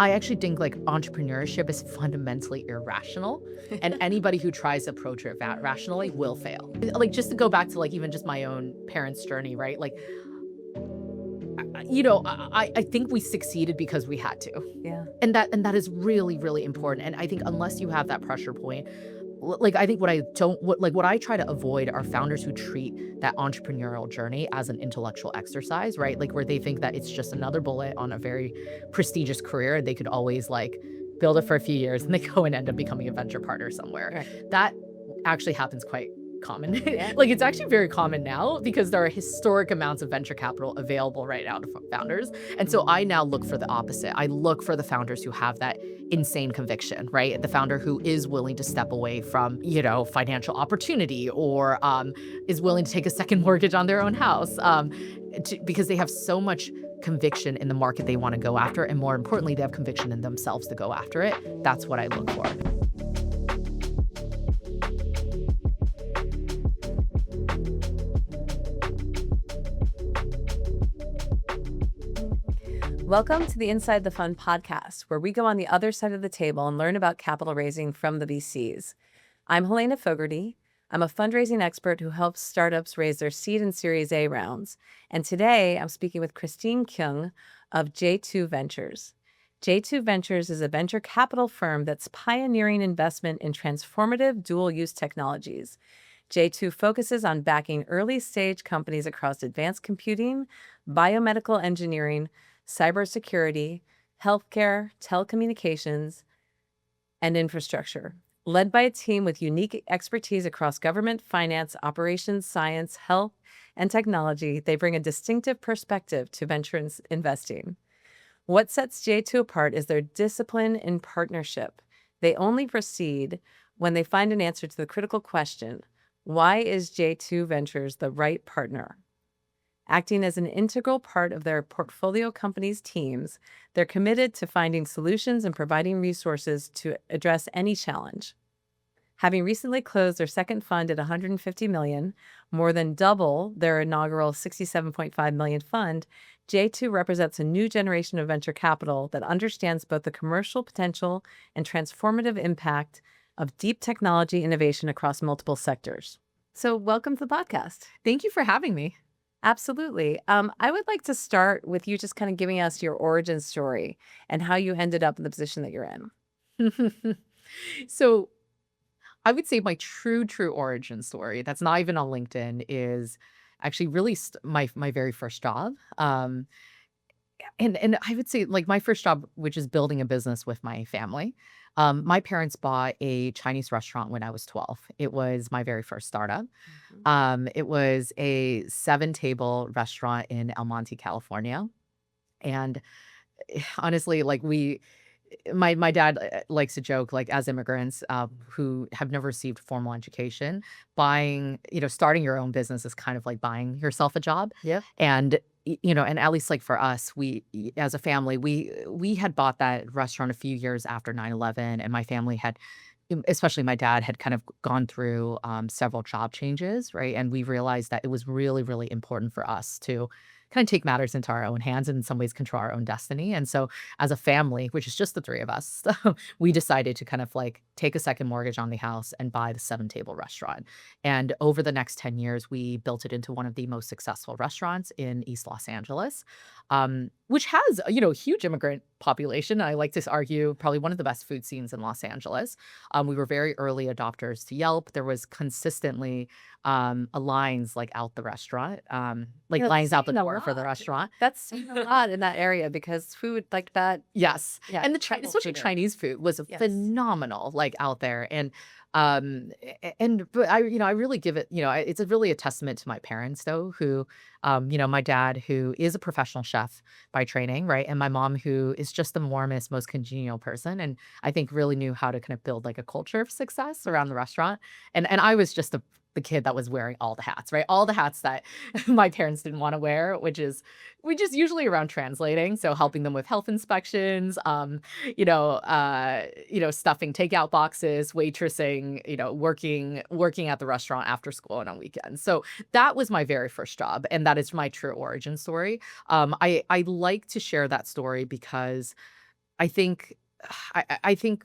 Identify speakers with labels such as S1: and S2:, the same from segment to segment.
S1: I actually think like entrepreneurship is fundamentally irrational, and anybody who tries to approach it rationally will fail. Like just to go back to like even just my own parents' journey, right? Like, I think we succeeded because we had to.
S2: Yeah.
S1: And that is really, really important. And I think unless you have that pressure point, like I think what I try to avoid are founders who treat that entrepreneurial journey as an intellectual exercise, right? Like where they think that it's just another bullet on a very prestigious career and they could always like build it for a few years and they go and end up becoming a venture partner somewhere.
S2: Right.
S1: That actually happens quite common.
S2: Yeah.
S1: Like it's actually very common now because there are historic amounts of venture capital available right now to founders. And so I now look for the opposite. I look for the founders who have that insane conviction, right? The founder who is willing to step away from, financial opportunity or is willing to take a second mortgage on their own house because they have so much conviction in the market they want to go after. And more importantly, they have conviction in themselves to go after it. That's what I look for.
S2: Welcome to the Inside the Fund podcast, where we go on the other side of the table and learn about capital raising from the VCs. I'm Helena Fogarty. I'm a fundraising expert who helps startups raise their seed and Series A rounds. And today I'm speaking with Keung of J2 Ventures. J2 Ventures is a venture capital firm that's pioneering investment in transformative dual-use technologies. J2 focuses on backing early-stage companies across advanced computing, biomedical engineering, cybersecurity, healthcare, telecommunications, and infrastructure. Led by a team with unique expertise across government, finance, operations, science, health, and technology, they bring a distinctive perspective to venture investing. What sets J2 apart is their discipline in partnership. They only proceed when they find an answer to the critical question, why is J2 Ventures the right partner? Acting as an integral part of their portfolio companies' teams, they're committed to finding solutions and providing resources to address any challenge. Having recently closed their second fund at $150 million, more than double their inaugural $67.5 million fund, J2 represents a new generation of venture capital that understands both the commercial potential and transformative impact of deep technology innovation across multiple sectors. So welcome to the podcast.
S1: Thank you for having me.
S2: Absolutely. I would like to start with you just kind of giving us your origin story and how you ended up in the position that you're in.
S1: So I would say my true origin story that's not even on LinkedIn is actually really my very first job. And I would say like my first job, which is building a business with my family. My parents bought a Chinese restaurant when I was 12. It was my very first startup.
S2: Mhm.
S1: It was a 7-table restaurant in El Monte, California. And honestly, like my dad likes to joke, like as immigrants who have never received formal education, starting your own business is kind of like buying yourself a job.
S2: Yep.
S1: And and at least like for us, as a family, we had bought that restaurant a few years after 9/11, and my family had, especially my dad, had kind of gone through several job changes, right? And we realized that it was really, really important for us to kind of take matters into our own hands and in some ways control our own destiny. And so as a family, which is just the three of us, we decided to kind of like take a second mortgage on the house and buy the 7-table restaurant. And over the next 10 years, we built it into one of the most successful restaurants in East Los Angeles, which has, a huge immigrant population. I like to argue probably one of the best food scenes in Los Angeles. We were very early adopters to Yelp. There was consistently lines like out the restaurant, like
S2: That's
S1: lines out the
S2: saying a
S1: door for the
S2: lot.
S1: restaurant.
S2: That's saying a lot in that area because food like that,
S1: Yes,
S2: yeah,
S1: and
S2: incredible
S1: especially
S2: food area.
S1: Chinese food was
S2: Yes.
S1: phenomenal, like, out there, and, but I really give it, it's really a testament to my parents, though, who, my dad, who is a professional chef by training, right, and my mom, who is just the warmest, most congenial person, and I think really knew how to kind of build, like, a culture of success around the restaurant, and I was just the kid that was wearing all the hats, right? All the hats that my parents didn't wanna wear, which is usually around translating, so helping them with health inspections, stuffing takeout boxes, waitressing, working at the restaurant after school and on weekends. So that was my very first job, and that is my true origin story. I like to share that story because I think I think,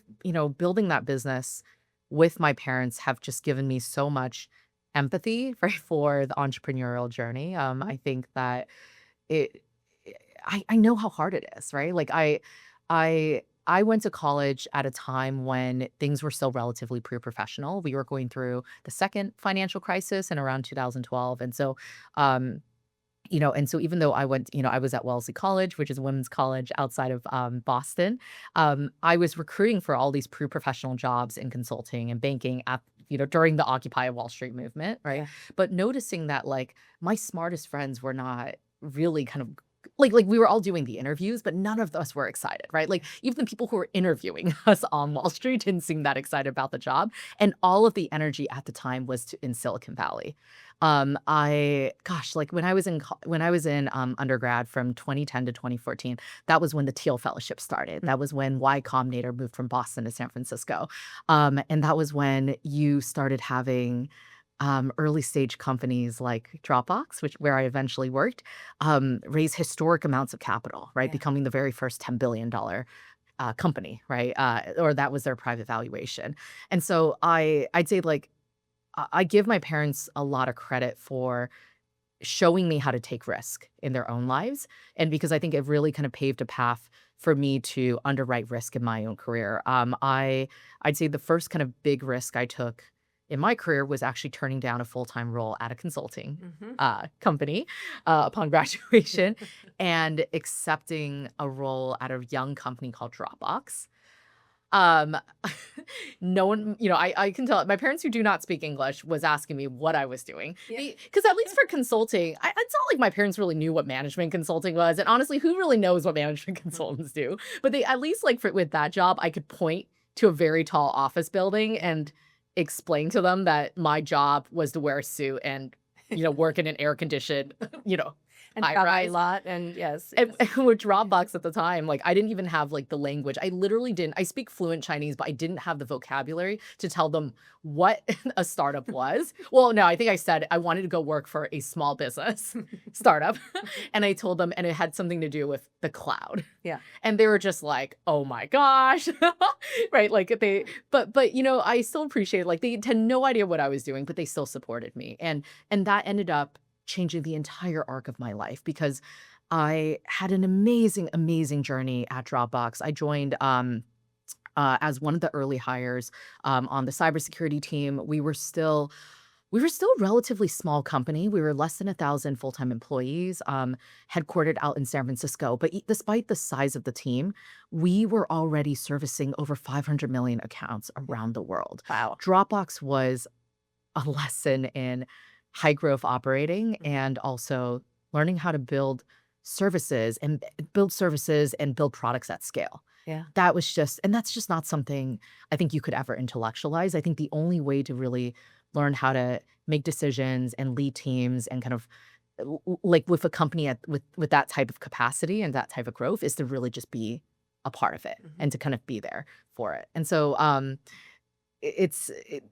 S1: building that business with my parents have just given me so much empathy for the entrepreneurial journey. I think that it I know how hard it is, right? Like I went to college at a time when things were still relatively pre-professional. We were going through the second financial crisis in around 2012. Um, and so even though I was at Wellesley College, which is a women's college outside of Boston, I was recruiting for all these pre-professional jobs in consulting and banking during the Occupy Wall Street movement, right?
S2: Yeah.
S1: But noticing that like my smartest friends were not really kind of like we were all doing the interviews, but none of us were excited, right? Like even the people who were interviewing us on Wall Street didn't seem that excited about the job. And all of the energy at the time was in Silicon Valley. Like when I was in undergrad from 2010 to 2014, that was when the Teal Fellowship started. That was when Y Combinator moved from Boston to San Francisco. And that was when you started having early stage companies like Dropbox, where I eventually worked, raise historic amounts of capital, right?
S2: Yeah.
S1: Becoming the very first $10 billion company, right? Or that was their private valuation. And so I'd say like I give my parents a lot of credit for showing me how to take risk in their own lives. And because I think it really kind of paved a path for me to underwrite risk in my own career. I'd say the first kind of big risk I took in my career was actually turning down a full-time role at a consulting
S2: Hmm.
S1: company upon graduation and accepting a role at a young company called Dropbox. Um, no one, I can tell my parents who do not speak English was asking me what I was doing.
S2: Yeah.
S1: Because at least for consulting, it's not like my parents really knew what management consulting was. And honestly, who really knows what management consultants do? But they at least like with that job, I could point to a very tall office building and explain to them that my job was to wear a suit and, work in an air conditioned,
S2: And
S1: high
S2: travel a
S1: rise.
S2: lot. And yes.
S1: And with Dropbox at the time, like, I didn't even have, like, the language. I literally didn't I speak fluent Chinese, but I didn't have the vocabulary to tell them what a startup was. Well, no, I think I said I wanted to go work for a small business startup, and I told them and it had something to do with the cloud.
S2: Yeah.
S1: And they were just like, "Oh my gosh." Right? Like, I still appreciate, like, they had no idea what I was doing, but they still supported me, and that ended up changing the entire arc of my life because I had an amazing, amazing journey at Dropbox. I joined as one of the early hires on the cybersecurity team. We were still a relatively small company. We were less than 1,000 full-time employees, headquartered out in San Francisco. But despite the size of the team, we were already servicing over 500 million accounts around the world.
S2: Wow.
S1: Dropbox was a lesson in high growth operating and also learning how to build services and build products at scale.
S2: Yeah.
S1: That's just not something I think you could ever intellectualize. I think the only way to really learn how to make decisions and lead teams and kind of like with a company with that type of capacity and that type of growth is to really just be a part of it
S2: Mhm.
S1: and to kind of be there for it. And so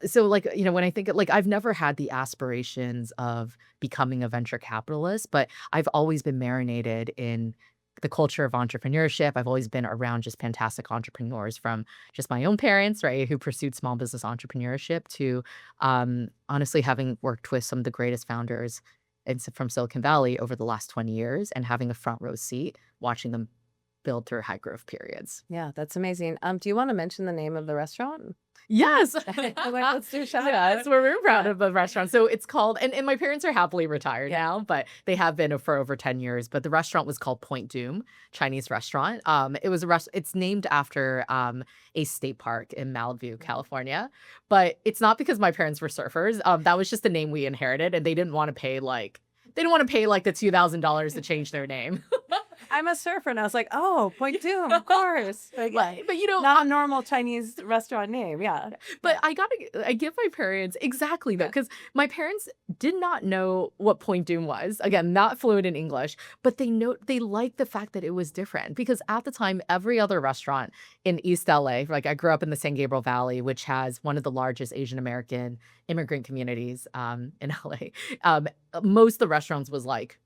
S1: so like when I think like I've never had the aspirations of becoming a venture capitalist, but I've always been marinated in the culture of entrepreneurship. I've always been around just fantastic entrepreneurs from just my own parents, right, who pursued small business entrepreneurship to honestly having worked with some of the greatest founders from Silicon Valley over the last 20 years and having a front row seat watching them build through high growth periods.
S2: Yeah, that's amazing. Do you want to mention the name of the restaurant?
S1: Yes.
S2: Like, let's do a shout
S1: Yes,
S2: out.
S1: we're proud of the restaurant. So it's called and my parents are happily retired
S2: Yeah.
S1: now, but they have been for over 10 years. But the restaurant was called Point Doom Chinese restaurant. It's named after a state park in Malibu, California. But it's not because my parents were surfers. That was just the name we inherited, and they didn't want to pay like the $2,000 to change their name.
S2: I'm a surfer, and I was like, oh, Point Doom, of course. Like,
S1: But
S2: not a normal Chinese restaurant name. Yeah.
S1: But I give my parents exactly that because my parents did not know what Point Doom was. Again, not fluent in English, but they liked the fact that it was different because at the time, every other restaurant in East LA, like I grew up in the San Gabriel Valley, which has one of the largest Asian American immigrant communities in LA. Most of the restaurants was like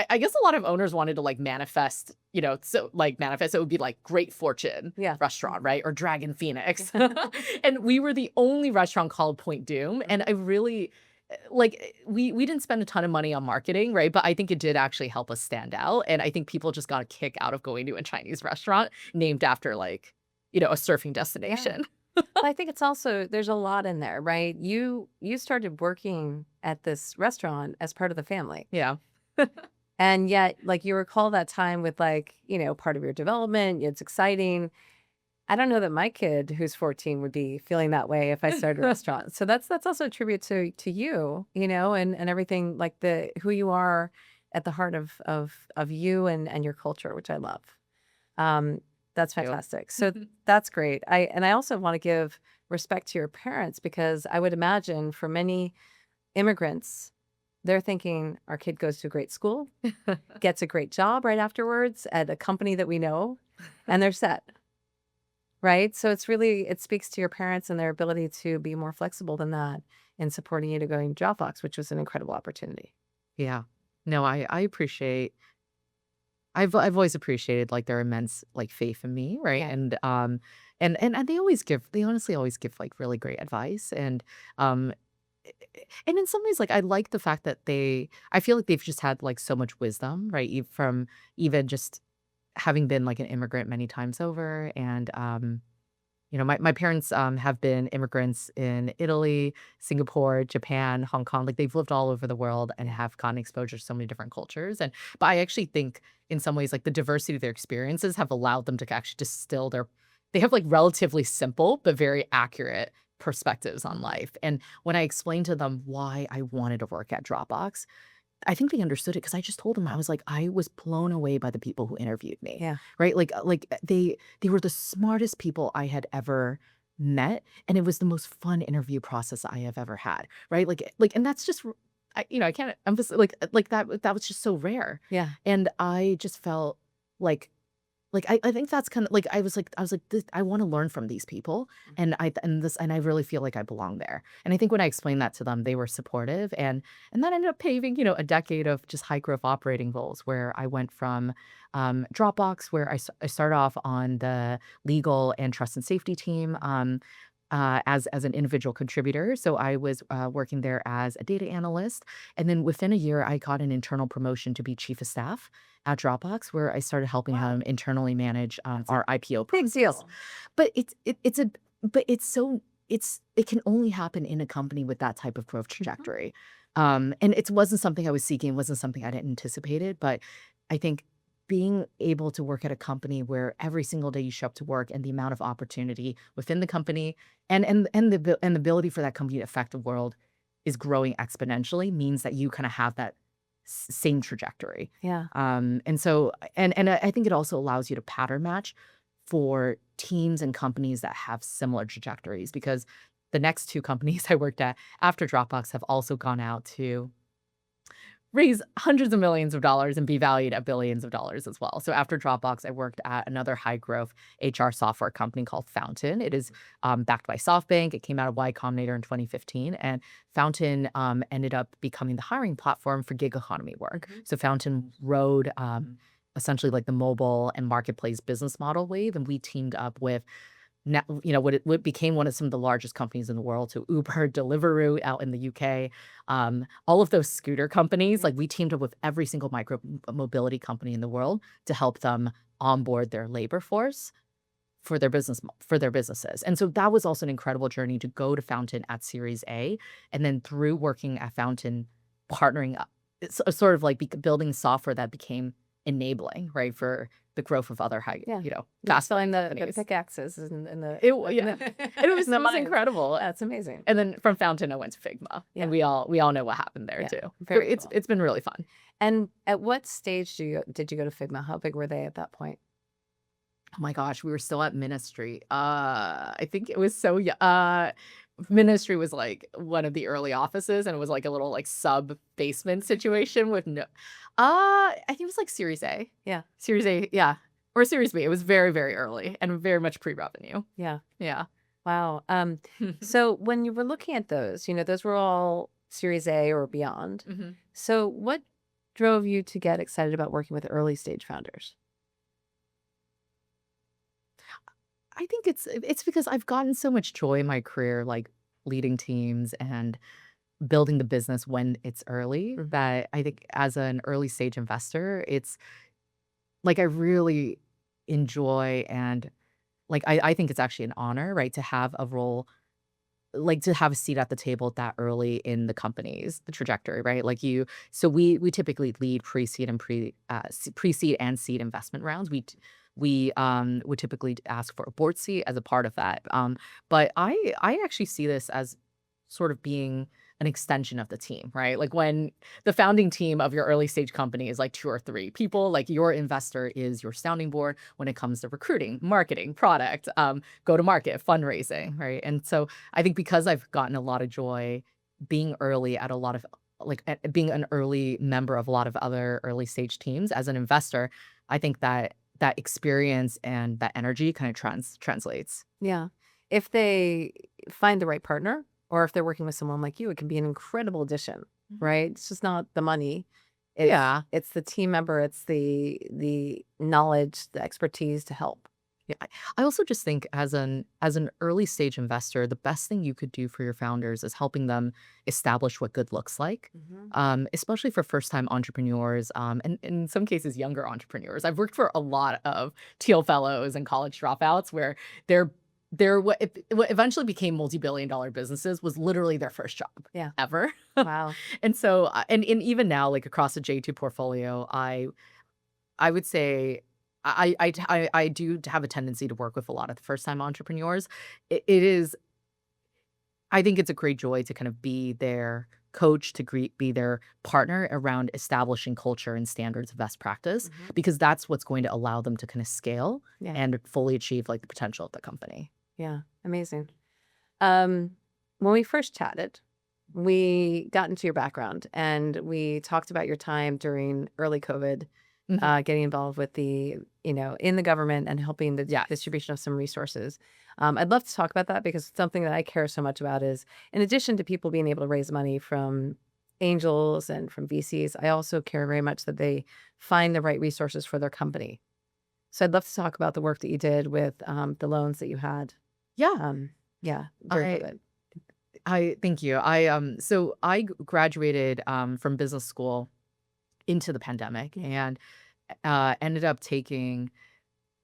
S1: I guess a lot of owners wanted to like manifest, so like manifest, it would be like Great Fortune
S2: Yeah.
S1: restaurant, right? Or Dragon Phoenix. And we were the only restaurant called Point Doom. And I really like we didn't spend a ton of money on marketing, right? But I think it did actually help us stand out. And I think people just got a kick out of going to a Chinese restaurant named after like, a surfing destination.
S2: Well, I think it's also, there's a lot in there, right? You started working at this restaurant as part of the family.
S1: Yeah.
S2: And yet, like, you recall that time with like, part of your development. It's exciting. I don't know that my kid who's 14 would be feeling that way if I started a restaurant. So that's also a tribute to you, and everything, like who you are at the heart of you and your culture, which I love. That's
S1: Thank you.
S2: fantastic. So that's great. I also want to give respect to your parents, because I would imagine for many immigrants, they're thinking our kid goes to a great school, gets a great job right afterwards at a company that we know, and they're set. Right? So it speaks to your parents and their ability to be more flexible than that in supporting you to going to Dropbox, which was an incredible opportunity.
S1: Yeah. No, I appreciate I've always appreciated like their immense like faith in me, right?
S2: Yeah.
S1: And they honestly always give like really great advice. Um and in some ways like I like the fact that I feel like they've just had like so much wisdom, right? From even just having been like an immigrant many times over. And my parents have been immigrants in Italy, Singapore, Japan, Hong Kong. Like they've lived all over the world and have gotten exposure to so many different cultures. But I actually think in some ways like the diversity of their experiences have allowed them to actually distill they have like relatively simple but very accurate perspectives on life. And when I explained to them why I wanted to work at Dropbox, I think they understood it because I just told them, I was like, I was blown away by the people who interviewed me,
S2: Yeah.
S1: right? They were the smartest people I had ever met, and it was the most fun interview process I have ever had, right? And that's just, I can't emphasize like that. That was just so rare,
S2: Yeah.
S1: and I just felt like I think that's kind of like I was like this, I want to learn from these people, and I really feel like I belong there. And I think when I explained that to them, they were supportive, and that ended up paving a decade of just high growth operating goals where I went from Dropbox, where I started off on the legal and trust and safety team. As an individual contributor. So I was working there as a data analyst. And then within a year, I got an internal promotion to be chief of staff at Dropbox, where I started helping him internally manage our IPO
S2: Big deal.
S1: process. But it can only happen in a company with that type of growth trajectory. And it wasn't something I was seeking, wasn't something I didn't anticipated. But I think being able to work at a company where every single day you show up to work and the amount of opportunity within the company and the ability for that company to affect the world is growing exponentially means that you kind of have that same trajectory.
S2: Yeah.
S1: And I think it also allows you to pattern match for teams and companies that have similar trajectories, because the next two companies I worked at after Dropbox have also gone out to raise hundreds of millions of dollars and be valued at billions of dollars as well. So after Dropbox, I worked at another high growth HR software company called Fountain. It is backed by SoftBank. It came out of Y Combinator in 2015. And Fountain ended up becoming the hiring platform for gig economy work. So Fountain rode essentially like the mobile and marketplace business model wave. And we teamed up with now, what became one of some of the largest companies in the world, so Uber, Deliveroo out in the UK, all of those scooter companies, like we teamed up with every single micro mobility company in the world to help them onboard their labor force for their businesses. And so that was also an incredible journey to go to Fountain at Series A, and then through working at Fountain, partnering up, it's sort of like building software that became enabling, right, for the growth of other high, fast
S2: Selling the
S1: companies.
S2: pickaxes in the
S1: It was
S2: in the mines.
S1: incredible.
S2: That's amazing.
S1: And then from Fountain, I went to Figma,
S2: Yeah.
S1: and we all know what happened there too. So
S2: Very cool.
S1: it's been really fun.
S2: And at what stage did you go to Figma? How big were they at that point?
S1: Oh my gosh, we were still at Ministry. I think it was so Ministry was like one of the early offices, and it was like a little like sub basement situation with no. I think it was like Series A.
S2: Yeah.
S1: Series A, yeah, or Series B. It was very very early and very much pre-revenue.
S2: Yeah.
S1: Yeah.
S2: Wow. So when you were looking at those, those were all Series A or beyond.
S1: Mhm.
S2: So what drove you to get excited about working with early stage founders?
S1: I think it's because I've gotten so much joy in my career, like leading teams and building the business when it's early,
S2: Mhm.
S1: that I think as an early stage investor, it's like I really enjoy and like I think it's actually an honor, right, to have a role, like to have a seat at the table that early in the company's trajectory, right? Like you, so we typically lead pre-seed and pre-seed and seed investment rounds. We would typically ask for a board seat as a part of that. But I actually see this as sort of being an extension of the team, right? Like when the founding team of your early stage company is like 2 or 3 people, like your investor is your sounding board when it comes to recruiting, marketing, product, go to market, fundraising, right? And so I think because I've gotten a lot of joy being early at a lot of being an early member of a lot of other early stage teams as an investor, I think that that experience and that energy kind of translates.
S2: Yeah. If they find the right partner or if they're working with someone like you, it can be an incredible addition,
S1: Mhm.
S2: right? It's just not the money. It's
S1: Yeah.
S2: it's the team member, it's the knowledge, the expertise to help.
S1: Yeah, I also just think as an early stage investor, the best thing you could do for your founders is helping them establish what good looks like,
S2: Mhm.
S1: especially for first time entrepreneurs, and in some cases younger entrepreneurs. I've worked for a lot of Teal fellows and college dropouts where they're what eventually became multi-billion dollar businesses was literally their first job
S2: Yeah.
S1: ever.
S2: Wow.
S1: And so, and even now, like across the J2 portfolio, I would say I do have a tendency to work with a lot of first-time entrepreneurs. It is I think it's a great joy to kind of be their coach, to be their partner around establishing culture and standards of best practice,
S2: Mhm.
S1: because that's what's going to allow them to kind of scale
S2: Yeah.
S1: and fully achieve, like, the potential of the company.
S2: Yeah. Amazing. Um, when we first chatted, we got into your background and we talked about your time during early COVID,
S1: Mhm.
S2: getting involved with in the government and helping the
S1: Yes.
S2: distribution of some resources. I'd love to talk about that because something that I care so much about is, in addition to people being able to raise money from angels and from VCs, I also care very much that they find the right resources for their company. So I'd love to talk about the work that you did with the loans that you had.
S1: Yeah.
S2: Um, yeah, during
S1: I
S2: COVID.
S1: I thank you. So I graduated, from business school into the pandemic and, ended up taking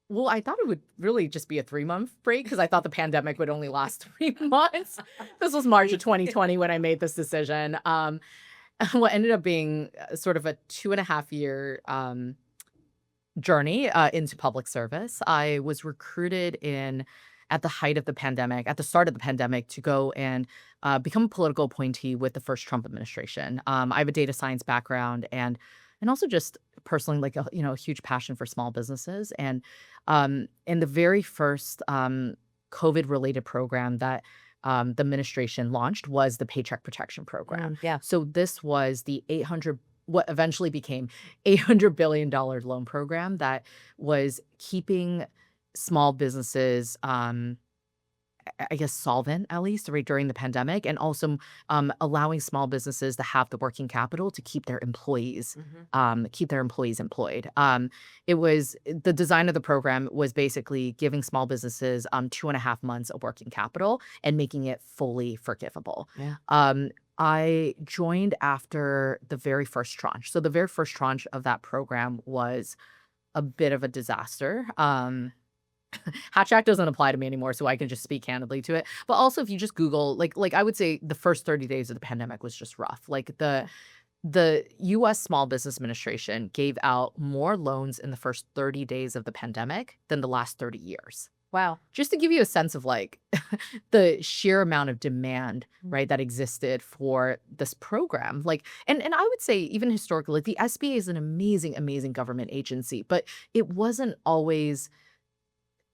S1: well, I thought it would really just be a 3-month break because I thought the pandemic would only last 3 months. This was March of 2020 when I made this decision. What ended up being, sort of a 2.5 year, journey, into public service. I was recruited in at the height of the pandemic, at the start of the pandemic, to go and, become a political appointee with the first Trump administration. I have a data science background and also just personally, like, a huge passion for small businesses. And the very first, COVID-related program that, the administration launched was the Paycheck Protection Program.
S2: Yeah.
S1: So this was the 800 what eventually became $800 billion loan program that was keeping small businesses, I guess, solvent at least, right, during the pandemic, and also, allowing small businesses to have the working capital to
S2: Mhm.
S1: keep their employees employed. It was the design of the program was basically giving small businesses, 2.5 months of working capital and making it fully forgivable.
S2: Yeah.
S1: I joined after the very first tranche. So the very first tranche of that program was a bit of a disaster. Hatch Act doesn't apply to me anymore, so I can just speak candidly to it. But also, if you just Google, like I would say, the first 30 days of the pandemic was just rough. Like the U.S. Small Business Administration gave out more loans in the first 30 days of the pandemic than the last 30 years.
S2: Wow.
S1: Just to give you a sense of like the sheer amount of demand,
S2: Mm.
S1: right, that existed for this program. Like, and I would say even historically, like the SBA is an amazing, amazing government agency, but it wasn't always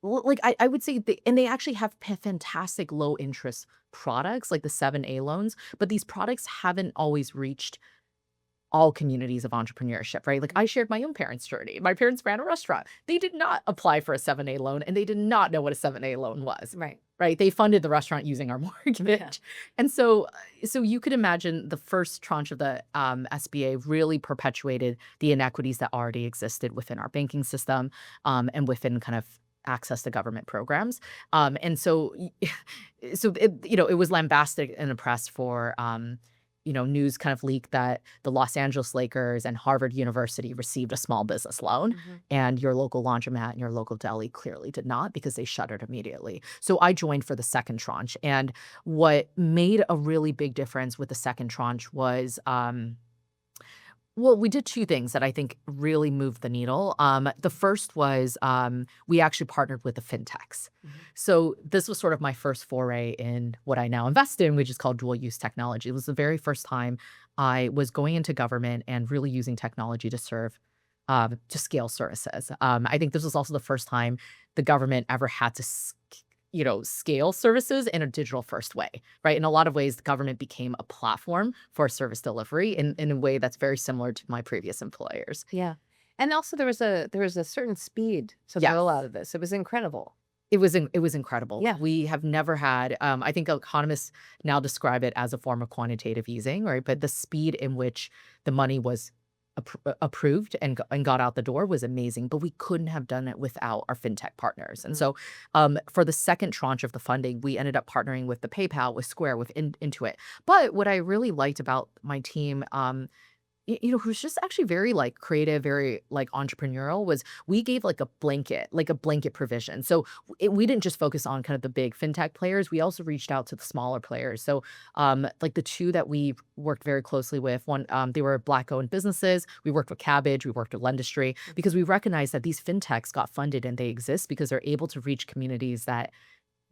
S1: like I would say they actually have fantastic low interest products like the 7A loans, but these products haven't always reached all communities of entrepreneurship, right? Like I shared my own parents' journey. My parents ran a restaurant. They did not apply for a 7A loan and they did not know what a 7A loan was.
S2: Right.
S1: right? They funded the restaurant using our mortgage. And so you could imagine the first tranche of the SBA really perpetuated the inequities that already existed within our banking system, and within kind of access to government programs. And so, so it was lambasted in the press for, news kind of leaked that the Los Angeles Lakers and Harvard University received a small business loan, and your local laundromat and your local deli clearly did not, because they shuttered immediately. So I joined for the second tranche, and what made a really big difference with the second tranche was, well, we did two things that I think really moved the needle. The first was, we actually partnered with the fintechs. So this was sort of my first foray in what I now invest in, which is called dual use technology. It was the very first time I was going into government and really using technology to serve, to scale services. I think this was also the first time the government ever had to scale services in a digital first way, right? In a lot of ways, the government became a platform for service delivery in a way that's very similar to my previous employers.
S2: Yeah. And also there was a certain speed to the
S1: Yes.
S2: rollout of this. It was incredible.
S1: It was incredible.
S2: Yeah.
S1: We have never had, I think economists now describe it as a form of quantitative easing, right? But the speed in which the money was approved and got out the door was amazing, but we couldn't have done it without our fintech partners. And so, for the second tranche of the funding, we ended up partnering with the PayPal, with Square, with Intuit. But what I really liked about my team, who's just actually very like creative, very like entrepreneurial, was we gave like a blanket provision. So we didn't just focus on kind of the big fintech players. We also reached out to the smaller players. So like the two that we worked very closely with, one, they were Black-owned businesses. We worked with Cabbage, we worked with Lendistry, because we recognized that these fintechs got funded and they exist because they're able to reach communities that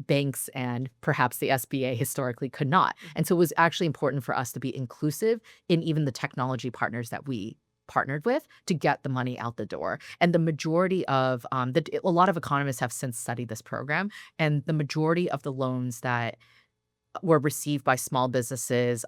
S1: banks and perhaps the SBA historically could not. And so it was actually important for us to be inclusive in even the technology partners that we partnered with to get the money out the door. And the majority of, a lot of economists have since studied this program, and the majority of the loans that were received by small businesses,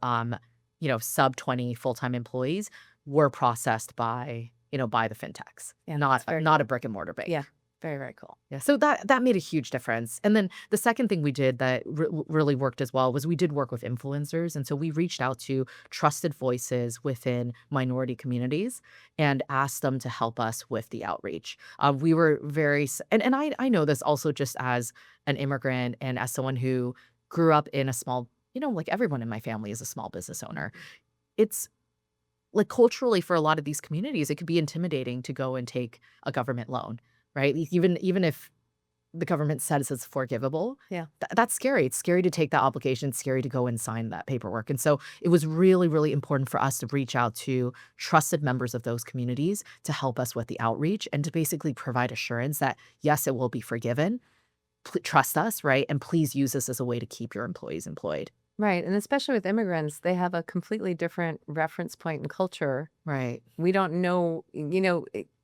S1: sub 20 full-time employees, were processed by the fintechs,
S2: Yeah,
S1: not
S2: very
S1: not a brick and mortar bank.
S2: Yeah. Very, very cool.
S1: Yeah, so that made a huge difference. And then the second thing we did that really worked as well was we did work with influencers. And so we reached out to trusted voices within minority communities and asked them to help us with the outreach. We were and I know this also just as an immigrant and as someone who grew up in a small, like everyone in my family is a small business owner. It's like culturally for a lot of these communities, it could be intimidating to go and take a government loan. Right? Even if the government says it's forgivable,
S2: Yeah.
S1: that's scary. It's scary to take that obligation. It's scary to go and sign that paperwork. And so it was really, really important for us to reach out to trusted members of those communities to help us with the outreach and to basically provide assurance that, yes, it will be forgiven. Trust us, right? And please use this as a way to keep your employees employed.
S2: Right. And especially with immigrants, they have a completely different reference point and culture.
S1: Right.
S2: We don't know,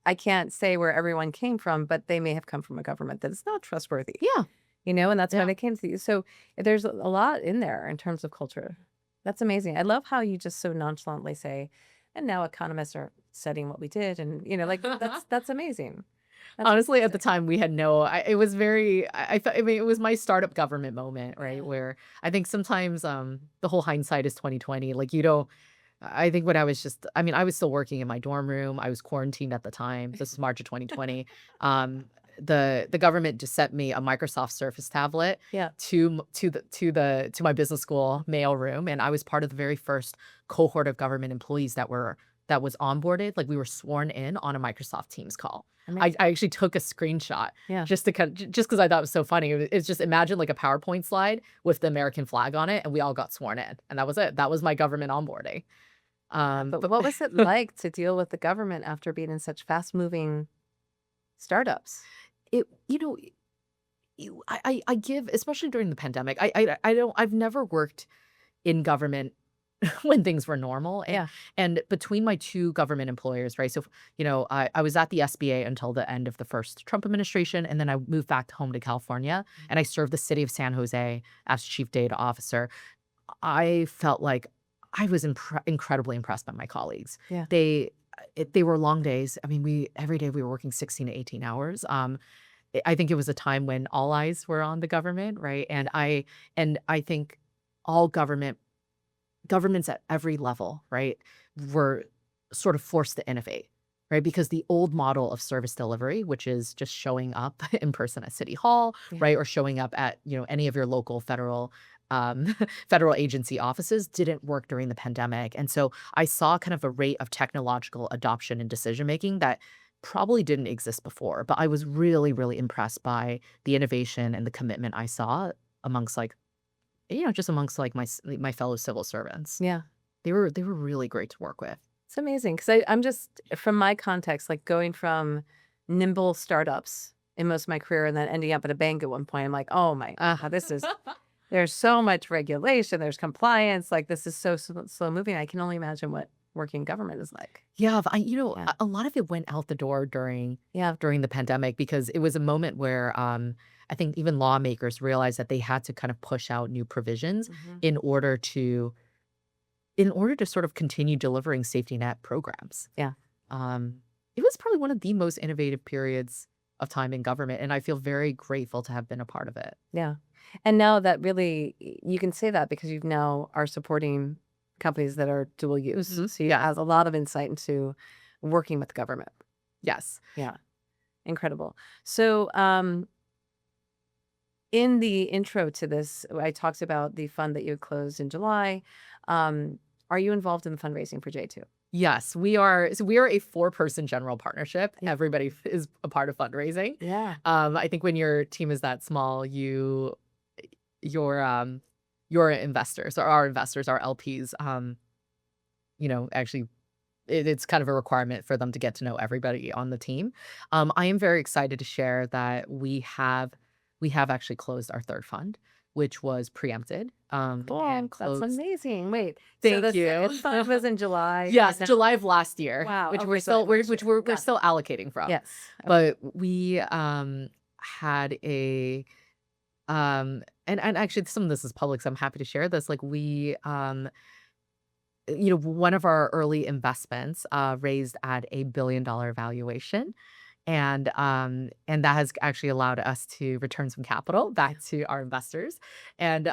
S2: I can't say where everyone came from, but they may have come from a government that is not trustworthy.
S1: Yeah.
S2: And that's
S1: Yeah.
S2: when it came to you. So there's a lot in there in terms of culture. That's amazing. I love how you just so nonchalantly say, and now economists are studying what we did. And, that's amazing. That's
S1: Honestly, at the
S2: fantastic.
S1: time, we had it was very, I felt, it was my startup government moment, right? Where I think sometimes the whole hindsight is 2020. Like, I think when I was I was still working in my dorm room. I was quarantined at the time. This is March of 2020. The government just sent me a Microsoft Surface tablet
S2: Yeah.
S1: to my business school mail room, and I was part of the very first cohort of government employees that was onboarded. Like, we were sworn in on a Microsoft Teams call. I actually took a screenshot
S2: Yeah.
S1: just because I thought it was so funny. It's just imagine like a PowerPoint slide with the American flag on it, and we all got sworn in, and that was it. That was my government onboarding.
S2: But what was it like to deal with the government after being in such fast-moving startups?
S1: It I give, especially during the pandemic. I've never worked in government when things were normal.
S2: Yeah.
S1: And between my two government employers, right? So, I was at the SBA until the end of the first Trump administration, and then I moved back home to California, and I served the city of San Jose as chief data officer. I felt like I was incredibly impressed by my colleagues.
S2: Yeah.
S1: They were long days. I mean, every day we were working 16 to 18 hours. I think it was a time when all eyes were on the government, right? And I think all governments at every level, right, were sort of forced to innovate, right? Because the old model of service delivery, which is just showing up in person at City Hall,
S2: Yeah.
S1: right, or showing up at any of your local federal agency offices, didn't work during the pandemic. And so I saw kind of a rate of technological adoption and decision making that probably didn't exist before. But I was really, really impressed by the innovation and the commitment I saw amongst just amongst like my fellow civil servants.
S2: Yeah.
S1: They were really great to work with.
S2: It's amazing because I'm just, from my context, like going from nimble startups in most of my career and then ending up at a bank at one point. I'm like, oh my, this is, there's so much regulation, there's compliance. Like, this is so slow moving. I can only imagine what working in government is like.
S1: Yeah,
S2: Yeah.
S1: a lot of it went out the door
S2: Yeah.
S1: during the pandemic because it was a moment where I think even lawmakers realized that they had to kind of push out new provisions
S2: Mhm.
S1: in order to in order to sort of continue delivering safety net programs.
S2: Yeah.
S1: Um, it was probably one of the most innovative periods of time in government, and I feel very grateful to have been a part of it.
S2: Yeah. And now that really, you can say that because you now are supporting companies that are dual use.
S1: Mhm.
S2: So you
S1: Yeah.
S2: have a lot of insight into working with government.
S1: Yes.
S2: Yeah. Incredible. So, in the intro to this, I talked about the fund that you had closed in July. Um, are you involved in the fundraising for J2?
S1: Yes, we are a four-person general partnership.
S2: Yeah.
S1: Everybody is a part of fundraising.
S2: Yeah.
S1: I think when your team is that small, your investors or our investors, our LPs, actually it's kind of a requirement for them to get to know everybody on the team. I am very excited to share that we have actually closed our third fund, which was preempted,
S2: Cool.
S1: and
S2: That's
S1: closed.
S2: amazing. Wait, so
S1: Thank
S2: the second
S1: you.
S2: fund was in July.
S1: Yes,
S2: and now-
S1: July of last year,
S2: Wow.
S1: which
S2: Okay,
S1: we're
S2: July
S1: still
S2: of
S1: we're
S2: last
S1: which
S2: year.
S1: we're
S2: Got it.
S1: still allocating from.
S2: Yes. Okay.
S1: But we had a and actually some of this is public, so I'm happy to share this. Like one of our early investments raised at $1 billion valuation. And that has actually allowed us to return some capital back to our investors. And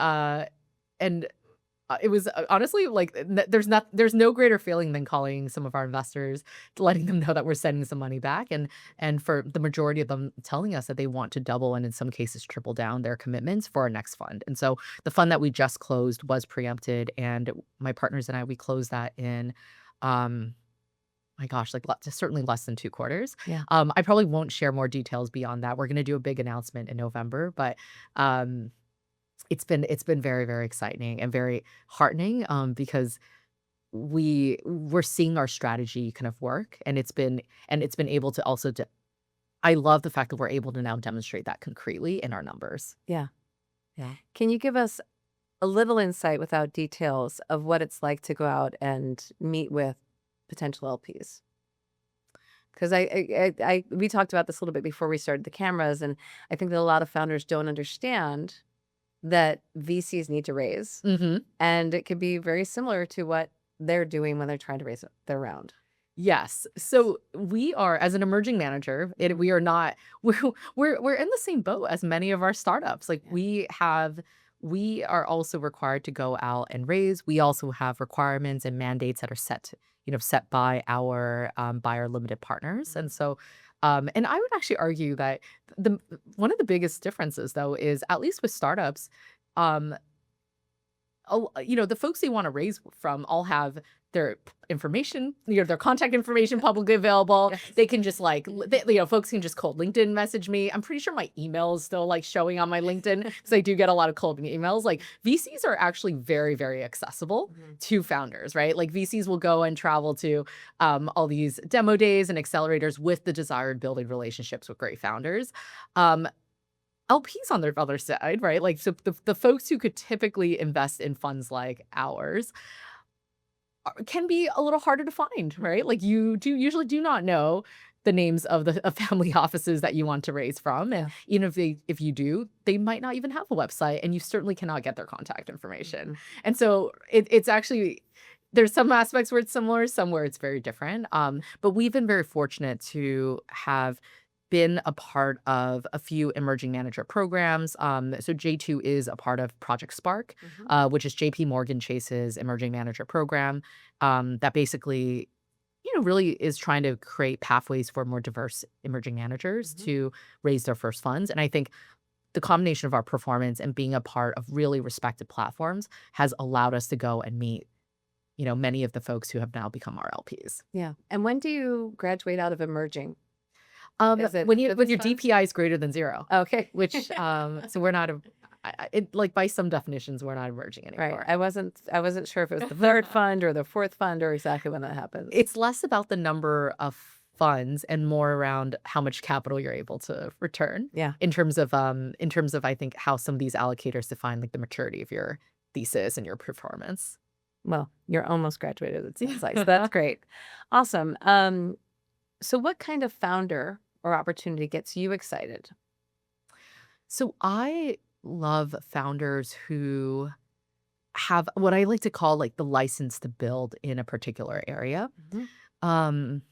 S1: it was honestly like there's no greater feeling than calling some of our investors, letting them know that we're sending some money back, and for the majority of them telling us that they want to double and in some cases triple down their commitments for our next fund. And so the fund that we just closed was preempted, and my partners and we closed that in um my gosh, like certainly less than 2 quarters.
S2: Yeah.
S1: I probably won't share more details beyond that. We're going to do a big announcement in November, but um it's been very, very exciting and very heartening, because we're seeing our strategy kind of work, and it's been able to also I love the fact that we're able to now demonstrate that concretely in our numbers.
S2: Yeah.
S1: Yeah.
S2: Can you give us a little insight without details of what it's like to go out and meet with potential LPs? Because we talked about this a little bit before we started the cameras, and I think that a lot of founders don't understand that VCs need to raise,
S1: Mhm.
S2: and it could be very similar to what they're doing when they're trying to raise their round.
S1: Yes. So we are, as an emerging manager, we are not we're in the same boat as many of our startups. Like
S2: Yeah.
S1: we are also required to go out and raise. We also have requirements and mandates that are set by our limited partners. And so and I would actually argue that the one of the biggest differences though is, at least with startups, um the folks they want to raise from all have their information, their contact information publicly available.
S2: Yes.
S1: They can just folks can just cold LinkedIn message me. I'm pretty sure my email is still like showing on my LinkedIn because I do get a lot of cold emails. Like VCs are actually very, very accessible to founders, right? Like VCs will go and travel to all these demo days and accelerators with the desire of building relationships with great founders. LPs on their other side, right? Like, so the folks who could typically invest in funds like ours can be a little harder to find, right? Like, you usually do not know the names of the family offices that you want to raise from, and even if you do, they might not even have a website, and you certainly cannot get their contact information. And so it's actually, there's some aspects where it's similar, some where it's very different. But we've been very fortunate to have been a part of a few emerging manager programs. So J2 is a part of Project Spark,
S2: Hmm.
S1: which is JP Morgan Chase's emerging manager program, that basically, really is trying to create pathways for more diverse emerging managers
S2: Hmm.
S1: to raise their first funds. And I think the combination of our performance and being a part of really respected platforms has allowed us to go and meet, many of the folks who have now become our LPs.
S2: Yeah. And when do you graduate out of emerging? Is it
S1: When
S2: this
S1: your
S2: fund?
S1: DPI is greater than 0,
S2: Okay.
S1: which, so we're not like, by some definitions, we're not emerging
S2: Right.
S1: anymore.
S2: I wasn't sure if it was the third fund or the fourth fund or exactly when that happens.
S1: It's less about the number of funds and more around how much capital you're able to return
S2: Yeah.
S1: in terms of, I think, how some of these allocators define, like, the maturity of your thesis and your performance.
S2: Well, you're almost graduated, it sounds like. So that's great. Awesome. So what kind of founder or opportunity gets you excited?
S1: So I love founders who have what I like to call, like, the license to build in a particular area.
S2: Mhm.
S1: Um,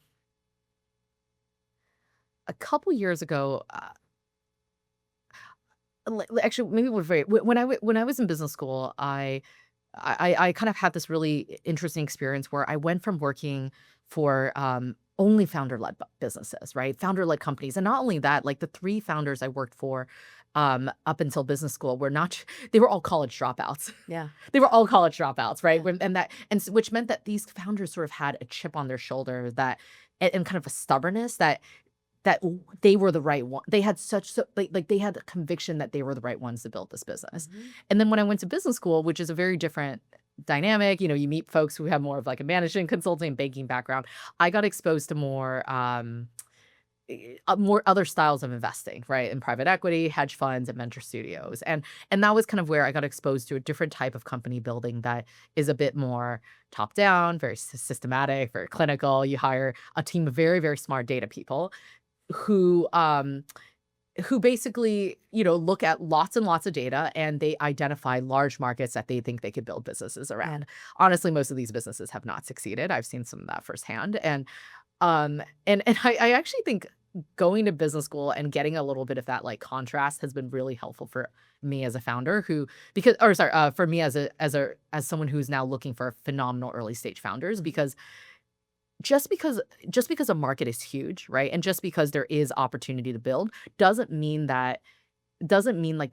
S1: a couple years ago, actually, maybe we're very when I was in business school, I kind of had this really interesting experience where I went from working for only founder-led businesses, right? Founder-led companies. And not only that, like the three founders I worked for up until business school were not, they were all college dropouts.
S2: Yeah.
S1: They were all college dropouts, right?
S2: Yeah.
S1: Which meant that these founders sort of had a chip on their shoulder that, and kind of a stubbornness that they were the right one. They had like they had a conviction that they were the right ones to build this business.
S2: Mhm.
S1: And then when I went to business school, which is a very different dynamic, you meet folks who have more of like a management, consulting, and banking background. I got exposed to more other styles of investing, right? In private equity, hedge funds, and venture studios. And that was kind of where I got exposed to a different type of company building that is a bit more top down, very systematic, very clinical. You hire a team of very, very smart data people who who basically, look at lots and lots of data and they identify large markets that they think they could build businesses
S2: Yeah.
S1: around. Honestly, most of these businesses have not succeeded. I've seen some of that firsthand. And I actually think going to business school and getting a little bit of that like contrast has been really helpful for me as a founder for me as someone who's now looking for phenomenal early stage founders, because just because a market is huge, right? And just because there is opportunity to build doesn't mean like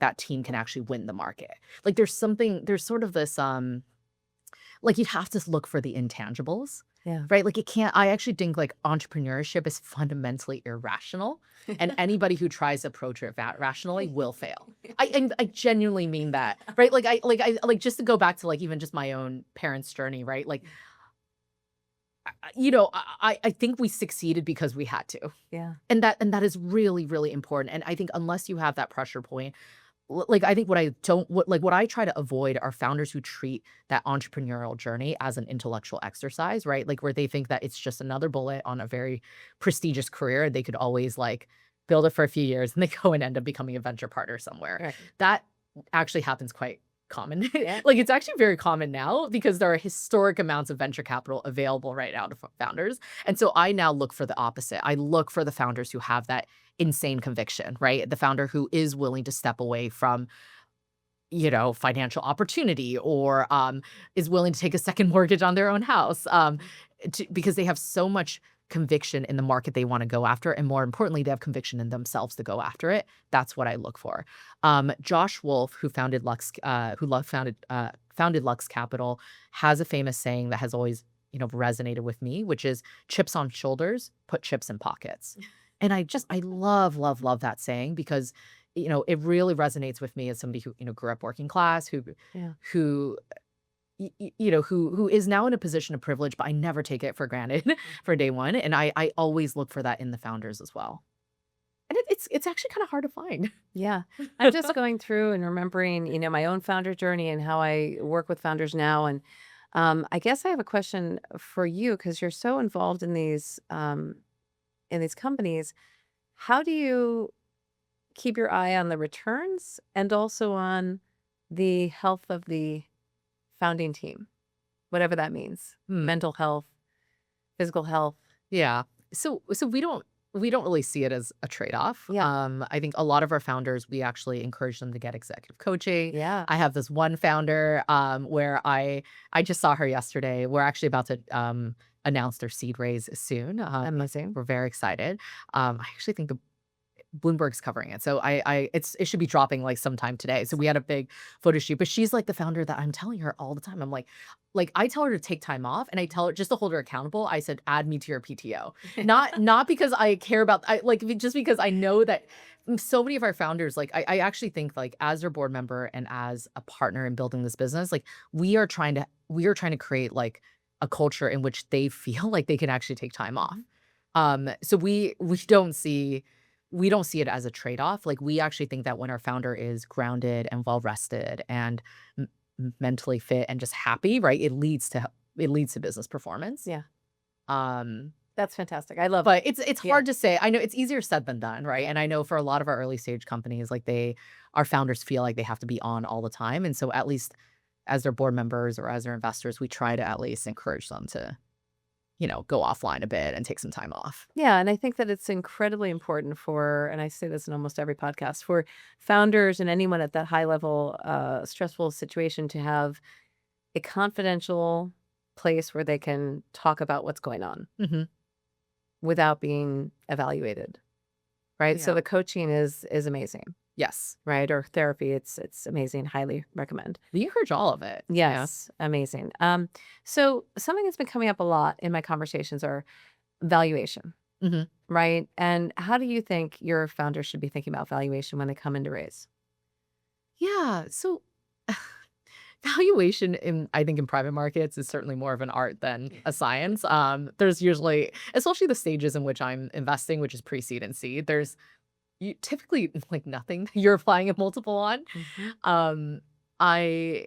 S1: that team can actually win the market. Like there's sort of this like you have to look for the intangibles,
S2: Yeah.
S1: right? Like it can't I actually think like entrepreneurship is fundamentally irrational, and anybody who tries to approach it that rationally will fail. I genuinely mean that, right? Like just to go back to like even just my own parents' journey, right? Like I think we succeeded because we had to.
S2: Yeah.
S1: And that is really, really important. And I think unless you have that pressure point, like I think what I try to avoid are founders who treat that entrepreneurial journey as an intellectual exercise, right? Like where they think that it's just another bullet on a very prestigious career. They could always like build it for a few years and they go and end up becoming a venture partner somewhere.
S2: Right.
S1: That actually happens quite common.
S2: Yeah.
S1: Like it's actually very common now because there are historic amounts of venture capital available right now to founders. And so I now look for the opposite. I look for the founders who have that insane conviction, right? The founder who is willing to step away from, financial opportunity, or is willing to take a second mortgage on their own house, because they have so much conviction in the market they want to go after, and more importantly, they have conviction in themselves to go after it. That's what I look for. Josh Wolf, who founded founded Lux Capital, has a famous saying that has always resonated with me, which is chips on shoulders, put chips in pockets. And I love, love, love that saying because, it really resonates with me as somebody who, grew up working class,
S2: Yeah.
S1: who, who is now in a position of privilege, but I never take it for granted for day one. And I always look for that in the founders as well. And it's actually kind of hard to find.
S2: Yeah. I'm just going through and remembering, my own founder journey and how I work with founders now. And I guess I have a question for you because you're so involved in these companies. How do you keep your eye on the returns and also on the health of the founding team, whatever that means?
S1: Hmm.
S2: Mental health, physical health.
S1: Yeah. So we don't we don't really see it as a trade-off.
S2: Yeah.
S1: I think a lot of our founders, we actually encourage them to get executive coaching.
S2: Yeah.
S1: I have this one founder where I just saw her yesterday. We're actually about to announce their seed raise soon.
S2: Amazing.
S1: We're very excited. I actually think the Bloomberg's covering it. So it should be dropping like sometime today. So we had a big photo shoot, but she's like the founder that I'm telling her all the time. I'm like I tell her to take time off and I tell her just to hold her accountable. I said, add me to your PTO. Not because I care about just because I know that so many of our founders, like I actually think like as their board member and as a partner in building this business, like we are trying to create like a culture in which they feel like they can actually take time off. So we don't see it as a trade-off. Like we actually think that when our founder is grounded and well rested and mentally fit and just happy, right? It leads to business performance.
S2: Yeah.
S1: Um,
S2: That's fantastic. I love
S1: but it's
S2: Yeah.
S1: hard to say. I know it's easier said than done, right? And I know for a lot of our early stage companies, like our founders feel like they have to be on all the time. And so at least as their board members or as their investors, we try to at least encourage them to, go offline a bit and take some time off.
S2: Yeah, and I think that it's incredibly important for, and I say this in almost every podcast, for founders and anyone at that high level, stressful situation to have a confidential place where they can talk about what's going on
S1: Hmm.
S2: without being evaluated, right? So
S1: Yeah.
S2: the coaching is amazing,
S1: Yes.
S2: right? Or therapy, it's amazing. Highly recommend.
S1: We encourage all of it. Yeah.
S2: Yes, amazing. So something that's been coming up a lot in my conversations are valuation.
S1: Hmm.
S2: Right? And how do you think your founders should be thinking about valuation when they come in to raise?
S1: Yeah. So valuation I think in private markets is certainly more of an art than a science. There's usually, especially the stages in which I'm investing, which is pre-seed and seed, there's typically like nothing you're applying a multiple on.
S2: Mhm.
S1: Um, I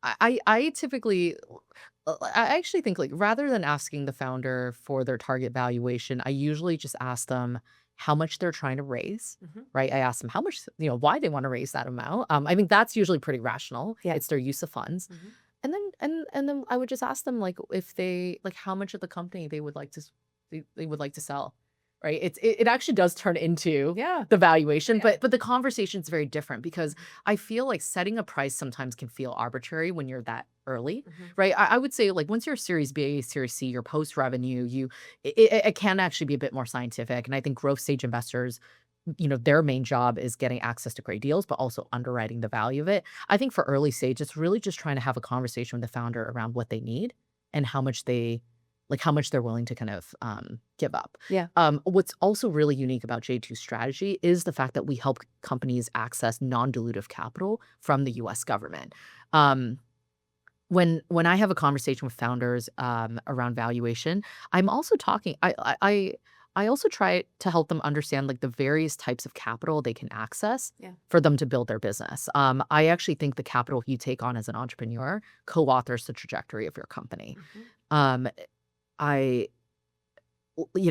S1: I typically I actually think like rather than asking the founder for their target valuation, I usually just ask them how much they're trying to raise,
S2: Mhm.
S1: right? I ask them how much, why they want to raise that amount. I think that's usually pretty rational.
S2: Yeah.
S1: It's their use of funds.
S2: Mhm.
S1: And then I would just ask them like if they like how much of the company they would like to they would like to sell. Right. It actually does turn into
S2: Yeah.
S1: the valuation,
S2: Yeah.
S1: but the conversation is very different because I feel like setting a price sometimes can feel arbitrary when you're that early,
S2: Mhm.
S1: right? I would say like once you're Series B, Series C, you're post revenue, it can actually be a bit more scientific. And I think growth stage investors, their main job is getting access to great deals, but also underwriting the value of it. I think for early stage, it's really just trying to have a conversation with the founder around what they need and how much they're willing to kind of give up.
S2: Yeah.
S1: What's also really unique about J2's strategy is the fact that we help companies access non-dilutive capital from the U.S. government. Um, when I have a conversation with founders around valuation, I'm also talking. I also try to help them understand like the various types of capital they can access
S2: Yeah.
S1: for them to build their business. I actually think the capital you take on as an entrepreneur co-authors the trajectory of your company.
S2: Mhm.
S1: Um, I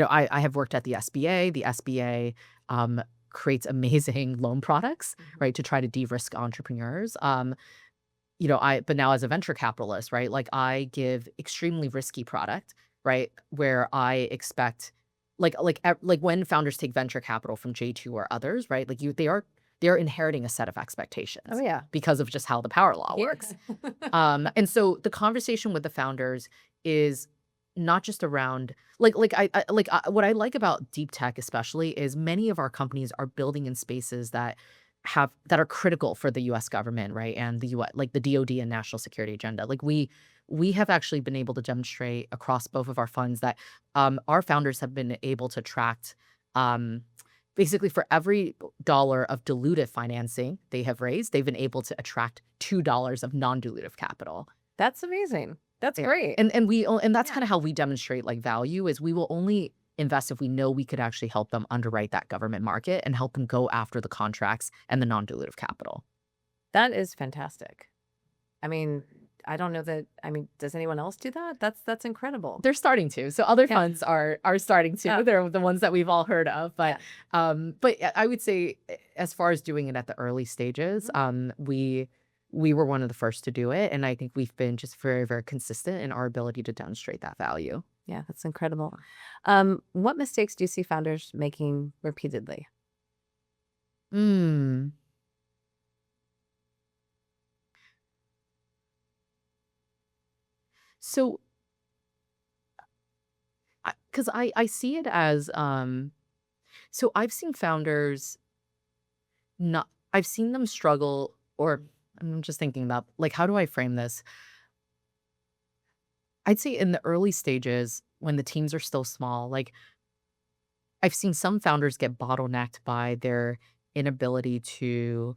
S1: I have worked at the SBA. The SBA creates amazing loan products,
S2: Mhm.
S1: right, to try to de-risk entrepreneurs. But now as a venture capitalist, right, like I give extremely risky product, right, where I expect, like when founders take venture capital from J2 or others, right, like they are inheriting a set of expectations
S2: Oh yeah.
S1: because of just how the power law works. And so the conversation with the founders is not just around what I like about deep tech especially is many of our companies are building in spaces that are critical for the US government, right? And the US, like the DoD and national security agenda. Like we have actually been able to demonstrate across both of our funds that our founders have been able to attract um basically for every dollar of dilutive financing they have raised, they've been able to attract $2 of non-dilutive capital.
S2: That's amazing. That's
S1: Yeah.
S2: great.
S1: And that's
S2: Yeah.
S1: kind of how we demonstrate like value is we will only invest if we know we could actually help them underwrite that government market and help them go after the contracts and the non-dilutive capital.
S2: That is fantastic. I mean, I don't know that. I mean, does anyone else do that? That's incredible.
S1: They're starting to. So other
S2: Yeah.
S1: funds are starting to.
S2: Yeah.
S1: They're the ones that we've all heard of. But I would say as far as doing it at the early stages, we were one of the first to do it. And I think we've been just very, very consistent in our ability to demonstrate that value.
S2: Yeah. Yeah, that's incredible. What mistakes do you see founders making repeatedly?
S1: Mm. So, because I see it as, so I've seen founders not I've seen them struggle, or I'm just thinking about, like, how do I frame this? I'd say in the early stages when the teams are still small, like, I've seen some founders get bottlenecked by their inability to